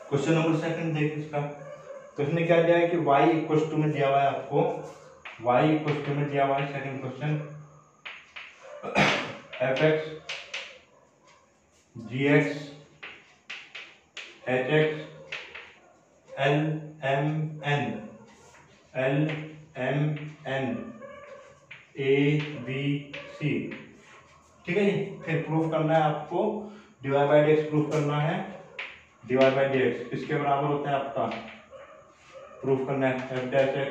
question number second देखिए इसका। तो इसमें क्या दिया है कि y इक्वल टू में दिया हुआ है आपको, y इक्वल टू में दिया हुआ है second question, fx gx hx lmn a b c, ठीक है जी। फिर प्रूफ करना है आपको, डिवाइड बाय dx प्रूफ करना है, डिवाइड बाय dx किसके बराबर होता है आपका, प्रूफ करना है f dash x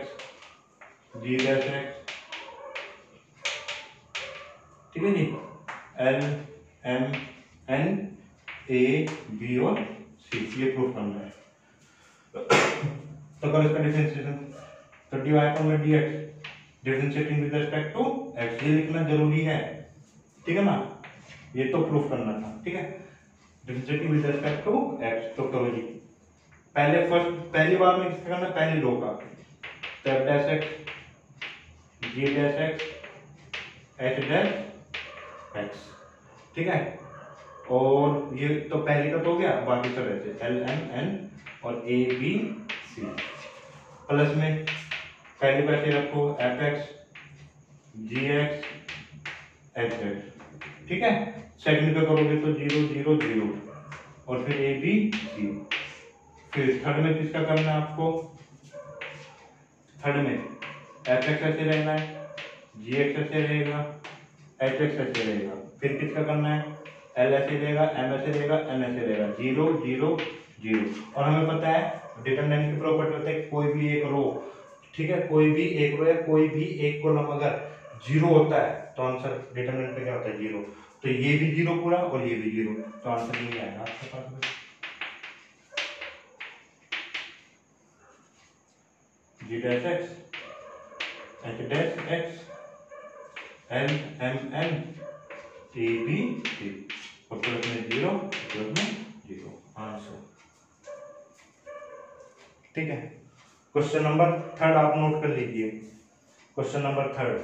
G dash X, ठीक है जी, L M N A B और सी, ये प्रूफ करना है। तो करो इसका डिफरेंशिएशन, तो डी वाई अपॉन में d x differentiating with respect to x, ये लिखना जरूरी है, ठीक है ना, ये तो प्रूफ करना था, ठीक है, differentiating with respect to x. तो करो जी, पहली बार में किसका करना है, पहली रो का, तो F dash X G dash X H dash X, ठीक है, और ये तो पहले का तो हो गया, बाकी सब ऐसे एल एम एन और ए बी सी, प्लस में पहले पे ऐसे रखो F X G X H Z, ठीक है, सेकंड पे करोगे तो 0 0 0 और फिर ए बी सी। फिर थर्ड में किसका करना है आपको, थर्ड में एफ एक्स ऐसे रहना है, जी एक्स ऐसे रहेगा, एच एक्स ऐसे रहेगा, फिर किसका करना है, एल ऐसे रहेगा, एम ऐसे रहेगा, एन ऐसे रहेगा, 0 0 0। और हमें पता है डिटरमिनेंट की प्रॉपर्टी होता है कि कोई भी एक रो, ठीक है, कोई भी एक रो या कोई भी एक कॉलम अगर 0 होता है तो आंसर डिटरमिनेंट पे क्या होता है, 0। तो ये भी 0 पूरा और ये भी 0, तो आंसर नहीं आएगा आपके पास में। G dash X H dash X L M N A B C, और प्लस में 0 प्लस में 0, आंसर, ठीक है। क्वेश्चन नंबर थर्ड आप नोट कर लीजिए, क्वेश्चन नंबर थर्ड,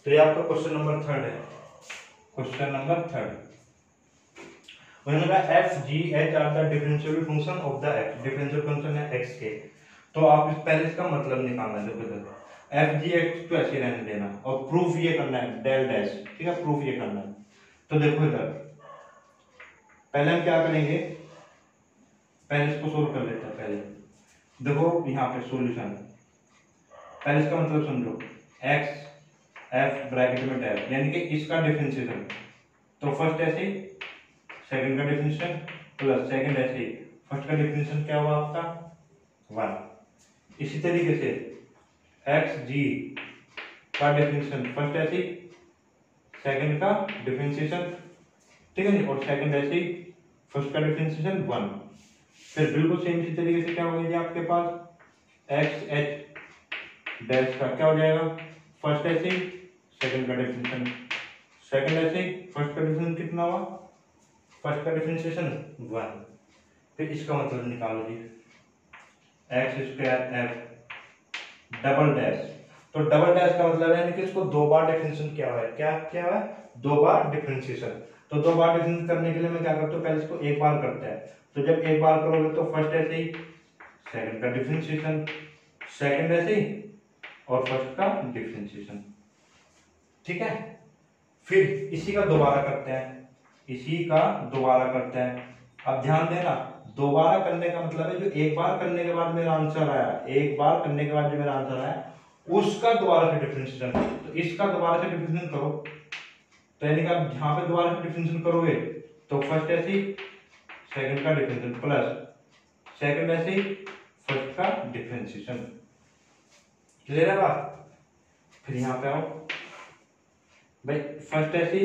तो ये आपका क्वेश्चन नंबर थर्ड है। Question number third, F G H R the differential function of the x, differential function है एक्स के, तो आप इस पहले इसका मतलब निकालना है, देखो एफ जी एक्स तो ऐसे रहने देना और प्रूफ ये करना है डेल डैश, ठीक है, प्रूफ ये करना है। तो देखो इधर पहले हम क्या करेंगे, पहले इसको सोल्व कर लेते हैं। पहले देखो यहाँ पे सॉल्यूशन, पहले इसका मतलब समझो, एक्स एफ ब्रैकेट में डेल यानी कि इसका डिफरेंशिएशन, तो फर्स्ट ऐसे सेकंड का डिफरेंशिएशन प्लस सेकंड ऐसे फर्स्ट का डिफरेंशिएशन क्या हुआ आपका 1। इसी तरीके से एक्स जी का डिफरेंशिएशन फर्स्ट ऐसे सेकंड का डिफरेंशिएशन, ठीक है जी, और सेकंड ऐसे फर्स्ट का डिफरेंशिएशन 1। फिर बिल्कुल सेम इसी तरीके से क्या हो गया आपके पास एक्स एच डैश का क्या हो जाएगा, फर्स्ट ऐसे सेकंड का डिफरेंशिएशन, सेकंड ऐसे फर्स्ट का डिफरेंशिएशन कितना हुआ, फर्स्ट का डिफरेंशिएशन 1। फिर इसका मतलब निकालो जी, X square F double dash, तो डबल डैश का मतलब है कि इसको 2 बार डिफरेंशिएशन किया हुआ है, क्या किया हुआ है, 2 बार डिफरेंशिएशन। तो 2 बार डिफरेंशिएशन करने के लिए मैं क्या करता हूँ, पहले इसको एक बार करते हैं, तो जब एक बार करोगे तो फर्स्ट ऐसे ही सेकंड का डिफरेंशिएशन, सेकंड ऐसे ही और फर्स्ट का डिफरेंशिएशन, ठीक है। फिर इसी का दोबारा करते हैं, इसी का दोबारा करते हैं। अब ध्यान देना, दोबारा करने का मतलब है जो एक बार करने के बाद मेरा आंसर आया, एक बार करने के बाद जो मेरा आंसर आया उसका दोबारा से डिफरेंशिएशन, तो इसका दोबारा से डिफरेंशिएशन करो, तो यानी कि आप यहाँ पे दोबारा से डिफरेंशिएशन करोगे तो फर्स्ट ऐसे सेकंड का डिफरेंशिएशन प्लस सेकंड ऐसे फर्स्ट का डिफरेंशिएशन, क्लियर है बात। फिर यहाँ पे आओ भाई, फर्स्ट ऐसे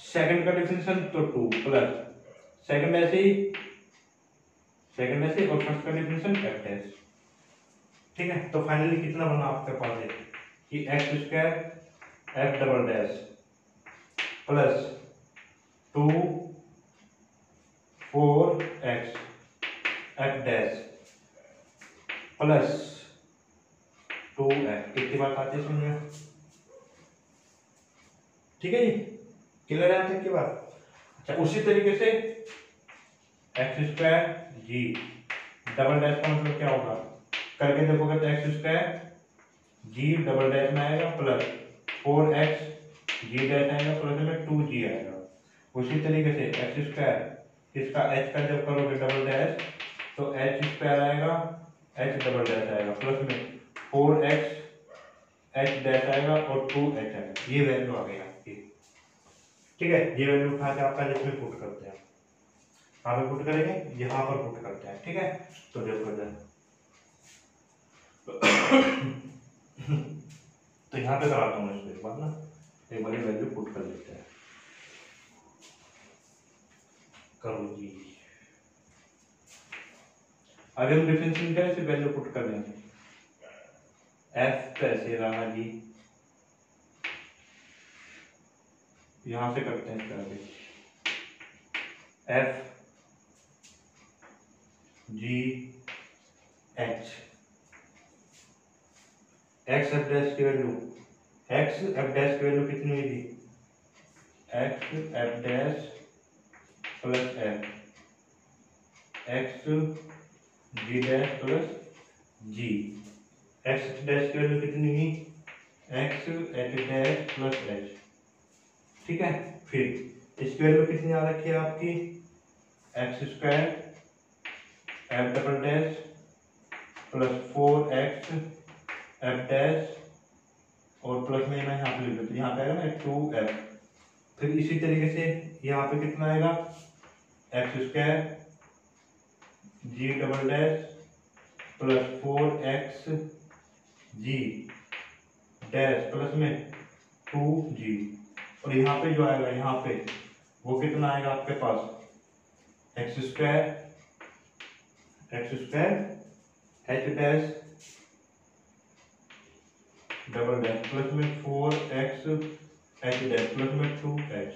सेकंड का डिफरेंशिएशन तो 2 प्लस सेकंड ऐसे और फर्स्ट का डिफरेंशिएशन एफ डैश, ठीक है। तो फाइनली कितना बना आपके पास है कि x square F double dash plus 2 4x F dash plus 2f, कितनी बात आती है सुनिए, ठीक है जी, क्लियर है तक की बात। अच्छा उसी तरीके से एक्स स्क्वायर जी डबल डैश का मतलब क्या होगा, करके देखोगे तो एक्स स्क्वायर जी डबल डैश में आएगा प्लस 4x जी डैश आएगा प्लस में 2g आएगा। उसी तरीके से एक्स स्क्वायर इसका h का जब करोगे डबल डैश तो h स्क्वायर आएगा h डबल डैश आएगा प्लस में 4x h डैश आएगा और 2h आएगा, ये वैल्यू आ गई आपकी, ठीक है। ये वैल्यू उठा के आपका लिस्ट में पुट करते हैं, यहाँ पे पुट करेंगे, यहाँ पर पुट करते हैं, ठीक है। तो देखो इधर तो यहाँ पे कराता हूँ इसको एक बार ना, एक बार वैल्यू पुट कर लेते हैं। करो जी, अगर हम डिफरेंशिएट करें सिर्फ वैल्यू पुट कर देंगे। एफ कैसे रहा जी, यहां से करते हैं इसका आगे, F G H, X F dash की वैल्यू, एक्स एफ डैश की वैल्यू कितनी हुई थी, X F dash plus F, X G dash plus G, X dash की वैल्यू कितनी हुई, X H dash plus H, ठीक है। फिर इसकी वैल्यू कितनी आ रखी है आपकी, x square F double dash plus 4x F dash और प्लस में मैं यहाँ पे लिख देता, यहाँ पे आएगा ना 2f। फिर इसी तरीके से यहाँ पे कितना आएगा, एक्स स्क्वायर जी डबल डैश प्लस 4x जी डैश प्लस में 2g, और यहाँ पे जो आएगा यहाँ पे वो कितना आएगा आपके पास, X square H dash double dash plus में 4x एच डैश प्लस में 2h,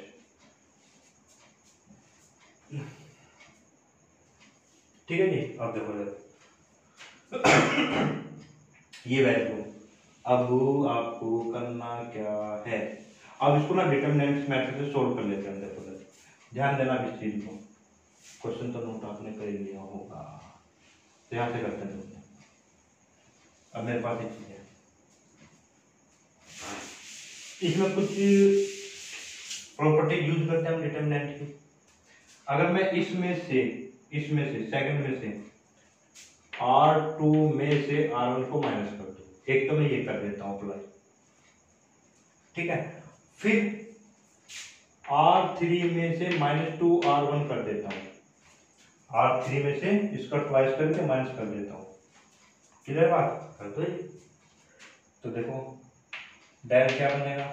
ठीक है जी। अब देखो ये वैल्यू, अब आपको करना क्या है, अब इसको ना डिटरमिनेंट मेथड से सोल्व कर लेते हैं। देखो ध्यान देना इस चीज को, क्वेश्चन तो नोट आपने कर लिया होगा, ध्यान से करते हैं। अब मेरे पास एक चीज है, इसमें कुछ प्रॉपर्टी यूज करते हैं हम डिटरमिनेंट की। अगर मैं इसमें से सेकंड में से R2 में से R1 को माइनस कर दूं, एक तो मैं ये कर देता हूं अप्लाई, ठीक है। फिर R3 में से -2 R1 कर देता हूं, R3 में से इसका ट्वाइस करके माइनस कर देता हूं, क्लियर बात कर दो। तो देखो डेल क्या बनेगा,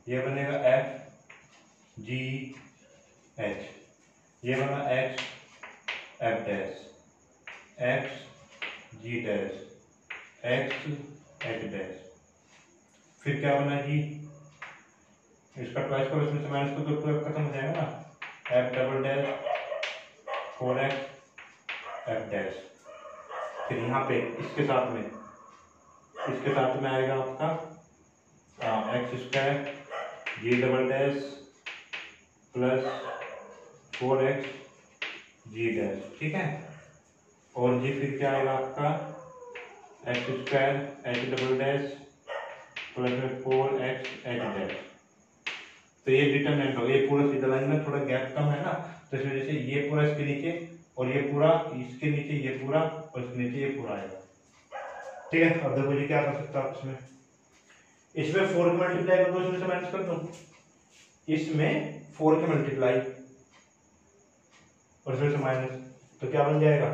ये बनेगा एफ जी एच, ये बना x F dash, X G dash, X H dash. फिर क्या बना जी, इसका ट्वाइस करो, इसमें से माइनस को तो खत्म हो जाएगा ना, F double dash 4x F dash. फिर यहाँ पे इसके साथ में आएगा आपका एक्स स्क्वायर जी डबल डैश प्लस 4x जी डैश, ठीक है। और जी फिर क्या आएगा आपका x square H double dash plus में 4x एच डैश। तो ये डिटरमिनेंट हो, ये पूरा सीधा लाइन में थोड़ा गैप कम है ना, तो इस वजह से ये पूरा इसके नीचे और ये पूरा इसके नीचे, ये पूरा और इसके नीचे ये पूरा आएगा, ठीक है। अब देखो ये क्या कर सकता है, इसमें 4 के मल्टीप्लाई कर दो, इसमें से माइनस कर दो, इसमें 4 के मल्टीप्लाई और इसमें से माइनस, तो क्या बन जाएगा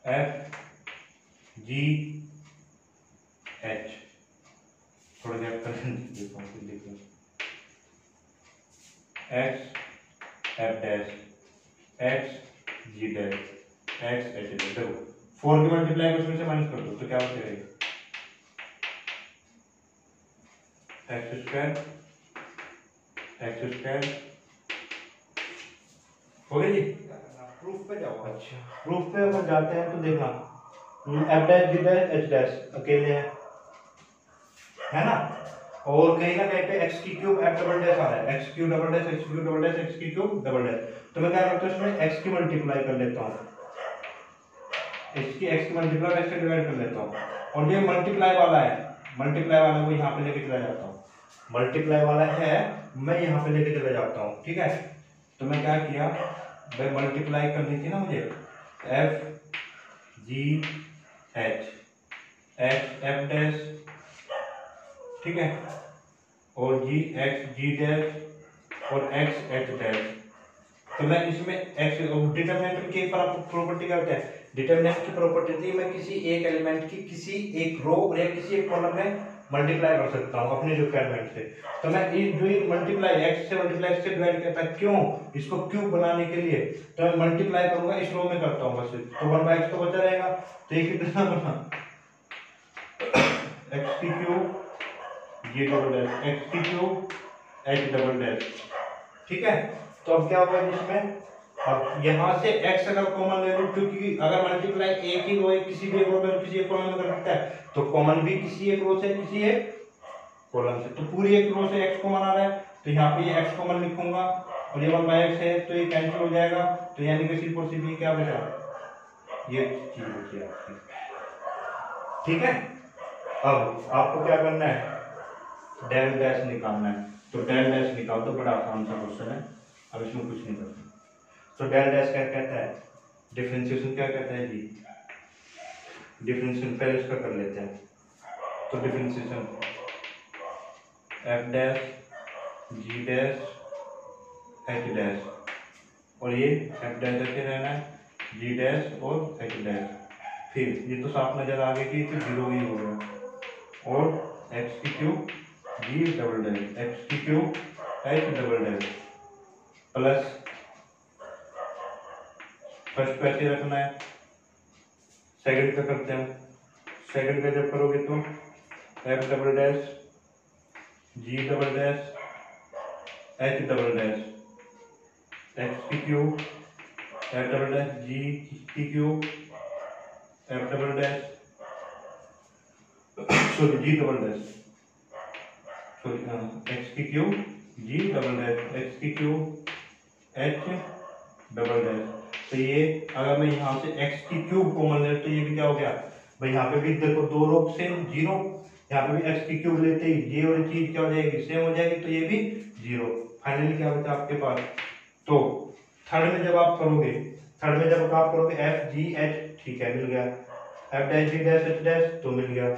एफ जी एच, थोड़ा गैप कर देता हूँ, देखो x F dash X G dash X H dash. देखो 4 के मल्टीप्लाई को इसमें से माइनस कर दो, तो क्या हो जाएगा एक्स स्क्वायर हो गया जी। प्रूफ पे जाओ, अच्छा प्रूफ पे अगर जाते हैं तो देखना एफ डैश जी डैश एच डैश अकेले है ना, और कहीं ना कहीं पे एक्स की क्यूब एफ डबल डैश आ रहा है, x cube double dash x cube double dash x की क्यूब डबल डैश। तो मैं क्या करता हूँ, इसमें एक्स की मल्टीप्लाई कर लेता हूँ, एक्स की मल्टीप्लाई एक्स से डिवाइड कर लेता हूँ, और ये मल्टीप्लाई वाला है, मल्टीप्लाई वाला को यहाँ पे लेके चला जाता हूँ, मल्टीप्लाई वाला है मैं यहाँ पे लेके चला जाता हूँ, ठीक है। तो मैं क्या किया भाई, मल्टीप्लाई करनी थी ना मुझे, F G H X F dash, ठीक है, और जी एक्स जी डैश और x h डैश। तो मैं इसमें x डिटरमिनेंट की प्रॉपर्टी क्या होता है, डिटरमिनेंट की प्रॉपर्टी होती है मैं किसी एक एलिमेंट की किसी एक रो या किसी एक कॉलम में मल्टीप्लाई कर सकता हूँ अपने रिक्वायरमेंट से। तो मैं इस जो मल्टीप्लाई x से मल्टीप्लाई x से डिवाइड करता है, क्यों, इसको क्यूब बनाने के लिए। तो मैं मल्टीप्लाई करूंगा इस रो में करता हूँ बस, तो 1/x तो बचा रहेगा। तो ये कितना बना, x की क्यूब ये डबल डैश x की क्यूब h डबल डैश। ठीक है, तो अब क्या होगा इसमें, अब यहाँ से x अगर कॉमन ले लो, क्योंकि अगर मल्टीप्लाई एक ही रो है किसी भी रो में किसी एक कॉलम में कर सकता है, तो कॉमन भी किसी एक रो से किसी एक कॉलम से। तो पूरी एक रो से x कॉमन आ रहा है, तो यहाँ पे ये x कॉमन लिखूंगा और ये 1/x है तो ये कैंसिल हो जाएगा। तो यानी कि सिर्फ और सिर्फ ये क्या बचा, ये चीज बची आपकी। ठीक है, अब आपको क्या करना है, डेल डैश निकालना है। तो डेल डैश निकाल दो, बड़ा आसान सा क्वेश्चन है, अब इसमें कुछ नहीं करना। तो डेल डैश क्या कहता है, डिफरेंशिएशन क्या कहता है जी, डिफरेंशिएशन पहले इसका कर लेते हैं। तो differentiation f dash g dash h dash, और ये f डैश ऐसे रहना है, g डैश और h डैश। फिर ये तो साफ नजर आ गया कि तो जीरो ही हो गया, और x की cube g double dash, x की cube h double dash plus, first को ऐसे रखना है, सेकंड का करते हैं। सेकंड का जब करोगे तो f double dash g double dash h double dash, x की cube f double dash g की cube f double dash sorry g double dash sorry x की cube g double dash, x की cube h double dash. तो ये अगर मैं यहाँ से x की क्यूब कॉमन ले तो ये भी क्या हो गया भाई, यहाँ पे भी देखो दो रो सेम जीरो, यहाँ पे भी x की क्यूब लेते ही ये वाली चीज क्या हो जाएगी, सेम हो जाएगी, तो ये भी जीरो। फाइनली क्या बचा आपके पास, तो थर्ड में जब आप करोगे, थर्ड में जब आप करोगे f g h, ठीक है मिल गया, f dash g dash h dash तो मिल गया।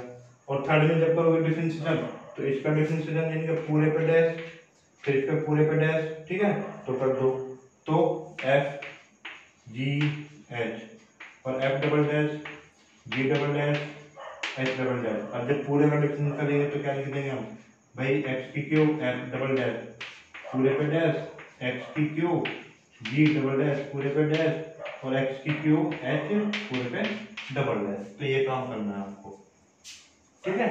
और थर्ड में जब करोगे डिफरेंशिएशन, तो इसका डिफरेंशिएशन यानी कि पूरे पे डैश, फिर इसका पूरे पे डैश, ठीक है, तो कर दो। तो f g h और f double dash g double dash h double dash. अब जब पूरे का डिफरेंशिएशन करेंगे तो क्या लिख देंगे हम भाई, x की क्यूब f डबल डैश पूरे पे डैश, x की क्यूब g डबल डैश पूरे पे डैश और x की क्यूब h पूरे पे डबल डैश। तो ये काम करना है आपको, ठीक है।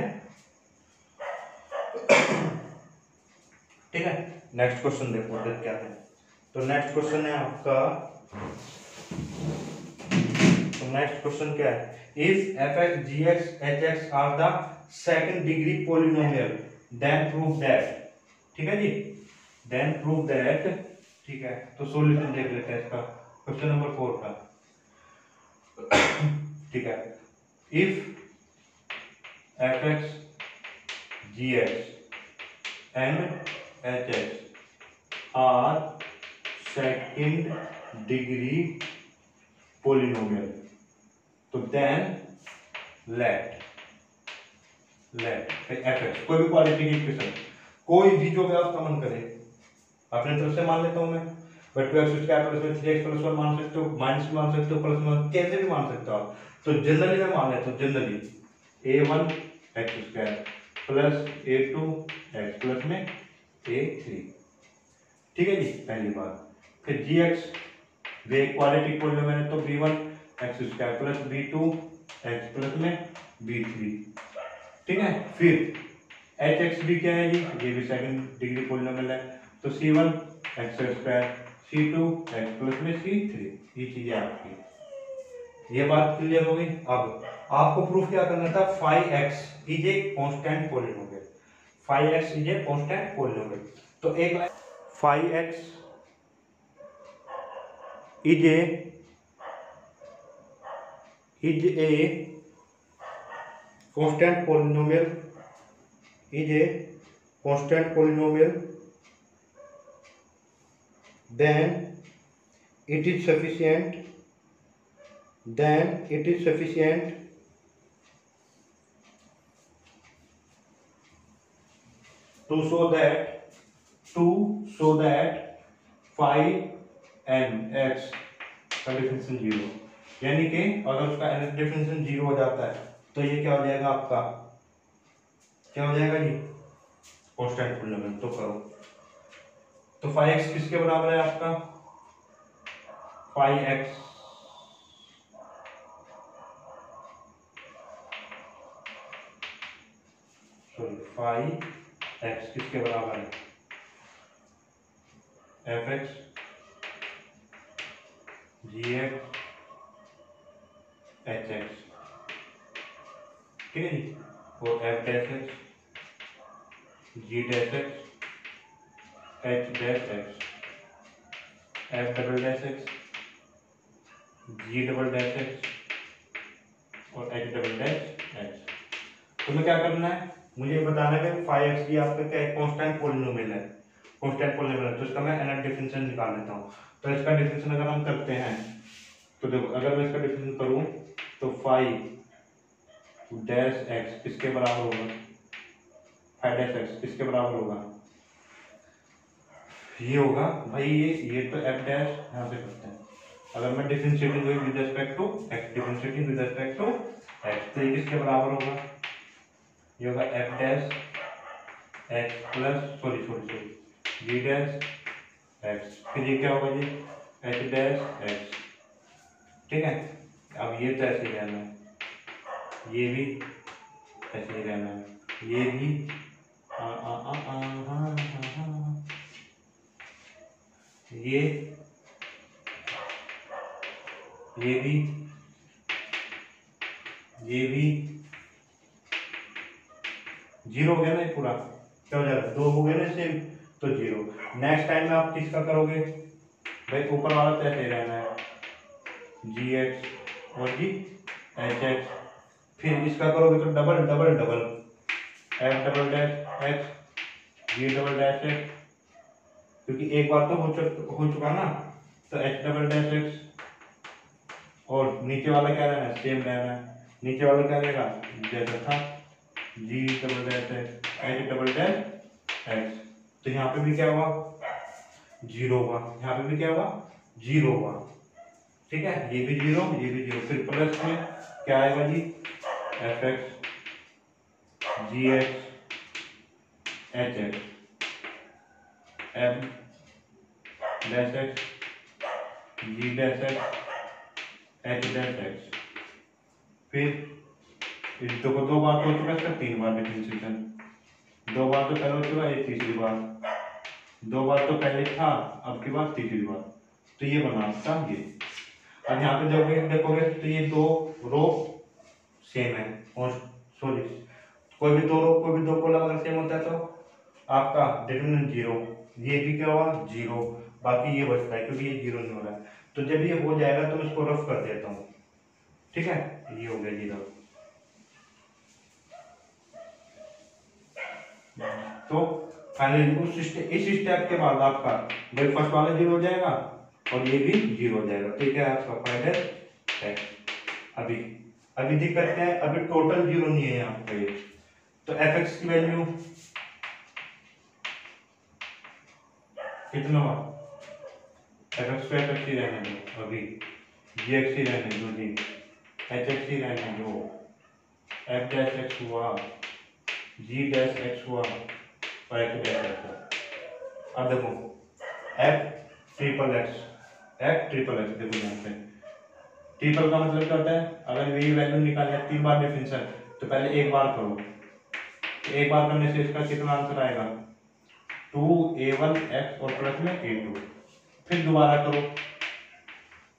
ठीक है, नेक्स्ट क्वेश्चन देखो क्या है। तो नेक्स्ट क्वेश्चन है आपका, तो नेक्स्ट क्वेश्चन क्या है, if fx gx hx are the second degree polynomial then prove that, ठीक है जी, देन प्रूव दैट, ठीक है। तो सॉल्यूशन देख लेते हैं इसका, क्वेश्चन नंबर 4 का, ठीक है। If fx gx and hx are second degree polynomial, तो देन लेट fx कोई भी क्वालिटी की इक्वेशन, कोई भी जो भी आप कॉमन करें, अपने तरफ से मान लेता हूं मैं, but 2x square plus 3x plus 1 मान सकते हो, माइनस भी मान सकते हो, प्लस मान कैसे भी मान सकते हो आप। तो जनरली मैं मान लेता हूं, generally a1 x square plus a2 x plus में a3, ठीक है जी, पहली बात। फिर gx वे क्वालिटी पॉलिनोमियल है, तो b1 x square plus b2 x plus में b3, ठीक है। फिर hx भी क्या है जी, ये भी सेकंड डिग्री पॉलिनोमियल है, तो c1 x square c2 x plus में c3, ये चीजें आपकी, ये बात क्लियर हो गई। अब आपको प्रूफ क्या करना था, phi x is a constant polynomial, phi x is a constant polynomial. तो एक phi x is a constant polynomial, is a constant polynomial, then it is sufficient, to show so that phi n x का differential zero, यानी कि अगर उसका N differential zero हो जाता है तो ये क्या हो जाएगा आपका, क्या हो जाएगा जी, कांस्टेंट पॉलिनोमियल। तो करो, तो 5x किसके बराबर है आपका, 5x सॉरी 5x किसके बराबर है, fx gx hx, ठीक है जी, और f dash x g dash x h dash x, f double dash x g double dash x और h डबल डैश x। तुम्हें क्या करना है, मुझे बताना है कि 5x ये आपका क्या है, कांस्टेंट पॉलिनोमियल है, कांस्टेंट पॉलिनोमियल है, तो इसका मैं एनर्ट डिफरेंशियल निकाल लेता हूँ। तो इसका डिफरेंशियल अगर हम करते हैं तो देखो, अगर मैं इसका डिफरेंशियल करूँ तो 5 डैश x किसके बराबर होगा, 5 डैश x किसके बराबर होगा, ये होगा भाई ये तो f डैश यहाँ से करते हैं, अगर मैं differentiating with respect to x, differentiating with respect to x, तो ये किसके बराबर होगा, ये होगा f dash x plus sorry sorry sorry g dash x, फिर ये क्या होगा जी h डैश x, ठीक है। अब ये तो ऐसे ही रहना है, ये भी ऐसे ही रहना है, ये भी ये भी ये भी जीरो हो गया ना, ये पूरा क्या हो जाएगा, दो हो गए ना सेम, तो जीरो। नेक्स्ट टाइम में आप किसका करोगे भाई, ऊपर वाला तो ऐसे ही रहना है जी एक्स और जी एच एक्स, फिर इसका करोगे तो double double double F double dash X G double dash X, क्योंकि एक बार तो हो चुका ना, तो एच डबल डैश एक्स और नीचे वाला क्या रहना है, सेम रहना है, नीचे वाला क्या रहेगा जैसा था G double dash X H double dash X, तो यहाँ पे भी क्या हुआ जीरो हुआ, यहाँ पे भी क्या हुआ जीरो हुआ, ठीक है, ये भी जीरो ये भी जीरो, फिर प्लस में क्या आएगा G F X G X H X F dash X G dash X H dash X, फिर इस दो बार तो हो चुका, इसका तीन बार डिफरेंशिएशन, दो बार तो पहले हो चुका, ये तीसरी बार, दो बार तो पहले था, अब की बार तीसरी बार, तो ये बना आपका ये। अब यहाँ पे देखोगे देखोगे तो ये दो रो सेम है, और सॉरी कोई भी दो रो कोई भी दो कॉलम अगर सेम होता है तो आपका डिटरमिनेंट जीरो, ये भी क्या हुआ जीरो, बाकी ये बचता है क्योंकि ये जीरो नहीं हो रहा है। तो जब ये हो जाएगा तो मैं इसको रफ कर देता हूँ, ठीक है, ये हो गया जीरो। तो फाइनली इस स्टेप के बाद आपका ब्रेकफास्ट वाला जीरो हो जाएगा और ये भी जीरो हो जाएगा, ठीक है, आपका फाइनल है। अभी अभी दिक्कत क्या है, अभी टोटल जीरो नहीं है यहाँ पे, तो एफ एक्स की वैल्यू कितना हुआ, एफ एक्स को एफ एक्स ही रहने दो, अभी जी एक्स ही रहने दो जी, एच एक्स ही रहने दो, एफ डैश एक्स हुआ जी डैश एक्स हुआ और एच डैश एक्स हुआ। अब देखो एफ ट्रिपल एक्स देखो यहाँ पे ट्रिपल का मतलब क्या होता है, अगर यही वैल्यू निकालना है तीन बार डिफरेंशियल, तो पहले एक बार करो, तो एक बार करने से इसका कितना आंसर आएगा 2a1x और प्लस में a2, फिर दोबारा करो,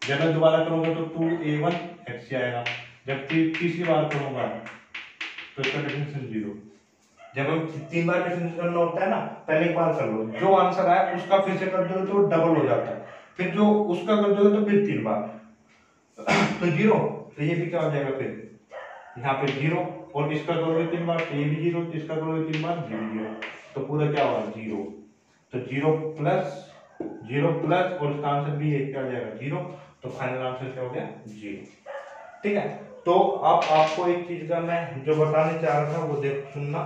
जब मैं दोबारा करूंगा तो 2a1x ही आएगा, जब तीसरी बार करूंगा तो इसका डिफरेंशियल जीरो। जब हम तीन बार डिफरेंशियल करना होता है ना, पहले एक बार कर लो, जो आंसर आया उसका फिर से कर दो तो डबल हो जाता है, फिर जो उसका कर दो तो फिर तीन बार तो जीरो, तो ये भी क्या हो जाएगा फिर यहाँ पे जीरो, और इसका करोगे तीन बार तो ये भी जीरो, इसका करोगे तीन बार ये भी जीरो, तो पूरा क्या होगा जीरो, तो जीरो प्लस और इसका आंसर भी ये क्या हो जाएगा जीरो, तो फाइनल आंसर क्या हो गया जीरो, ठीक है। तो अब आपको एक चीज का मैं जो बताने चाह रहा था वो देख सुनना,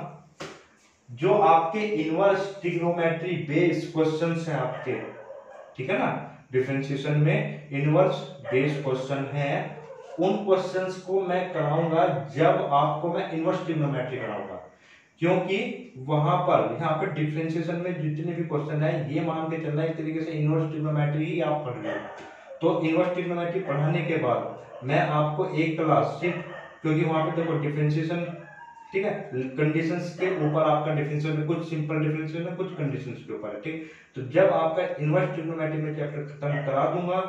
जो आपके इनवर्स ट्रिग्नोमेट्री बेस्ड क्वेश्चंस हैं आपके, ठीक है ना, डिफरेंशिएशन में इनवर्स बेस्ड क्वेश्चन है, उन क्वेश्चंस को मैं कराऊंगा जब आपको मैं इनवर्स ट्रिग्नोमेट्री कराऊंगा, क्योंकि वहां पर यहाँ पे डिफरेंशिएशन में जितने भी क्वेश्चन है ये मान के चलना एक तरीके से इनवर्स ट्रिग्नोमेट्री ही आप पढ़ रहे हो। तो इनवर्स ट्रिग्नोमेट्री पढ़ाने के बाद मैं आपको एक क्लास सिर्फ, क्योंकि वहां पे देखो डिफरेंशिएशन, ठीक है, कंडीशंस के ऊपर आपका डिफरेंशियल, कुछ सिंपल डिफरेंशियल है, कुछ कंडीशंस के ऊपर है, ठीक। तो जब आपका इनवर्स ट्रिग्नोमेट्री में चैप्टर खत्म करा दूंगा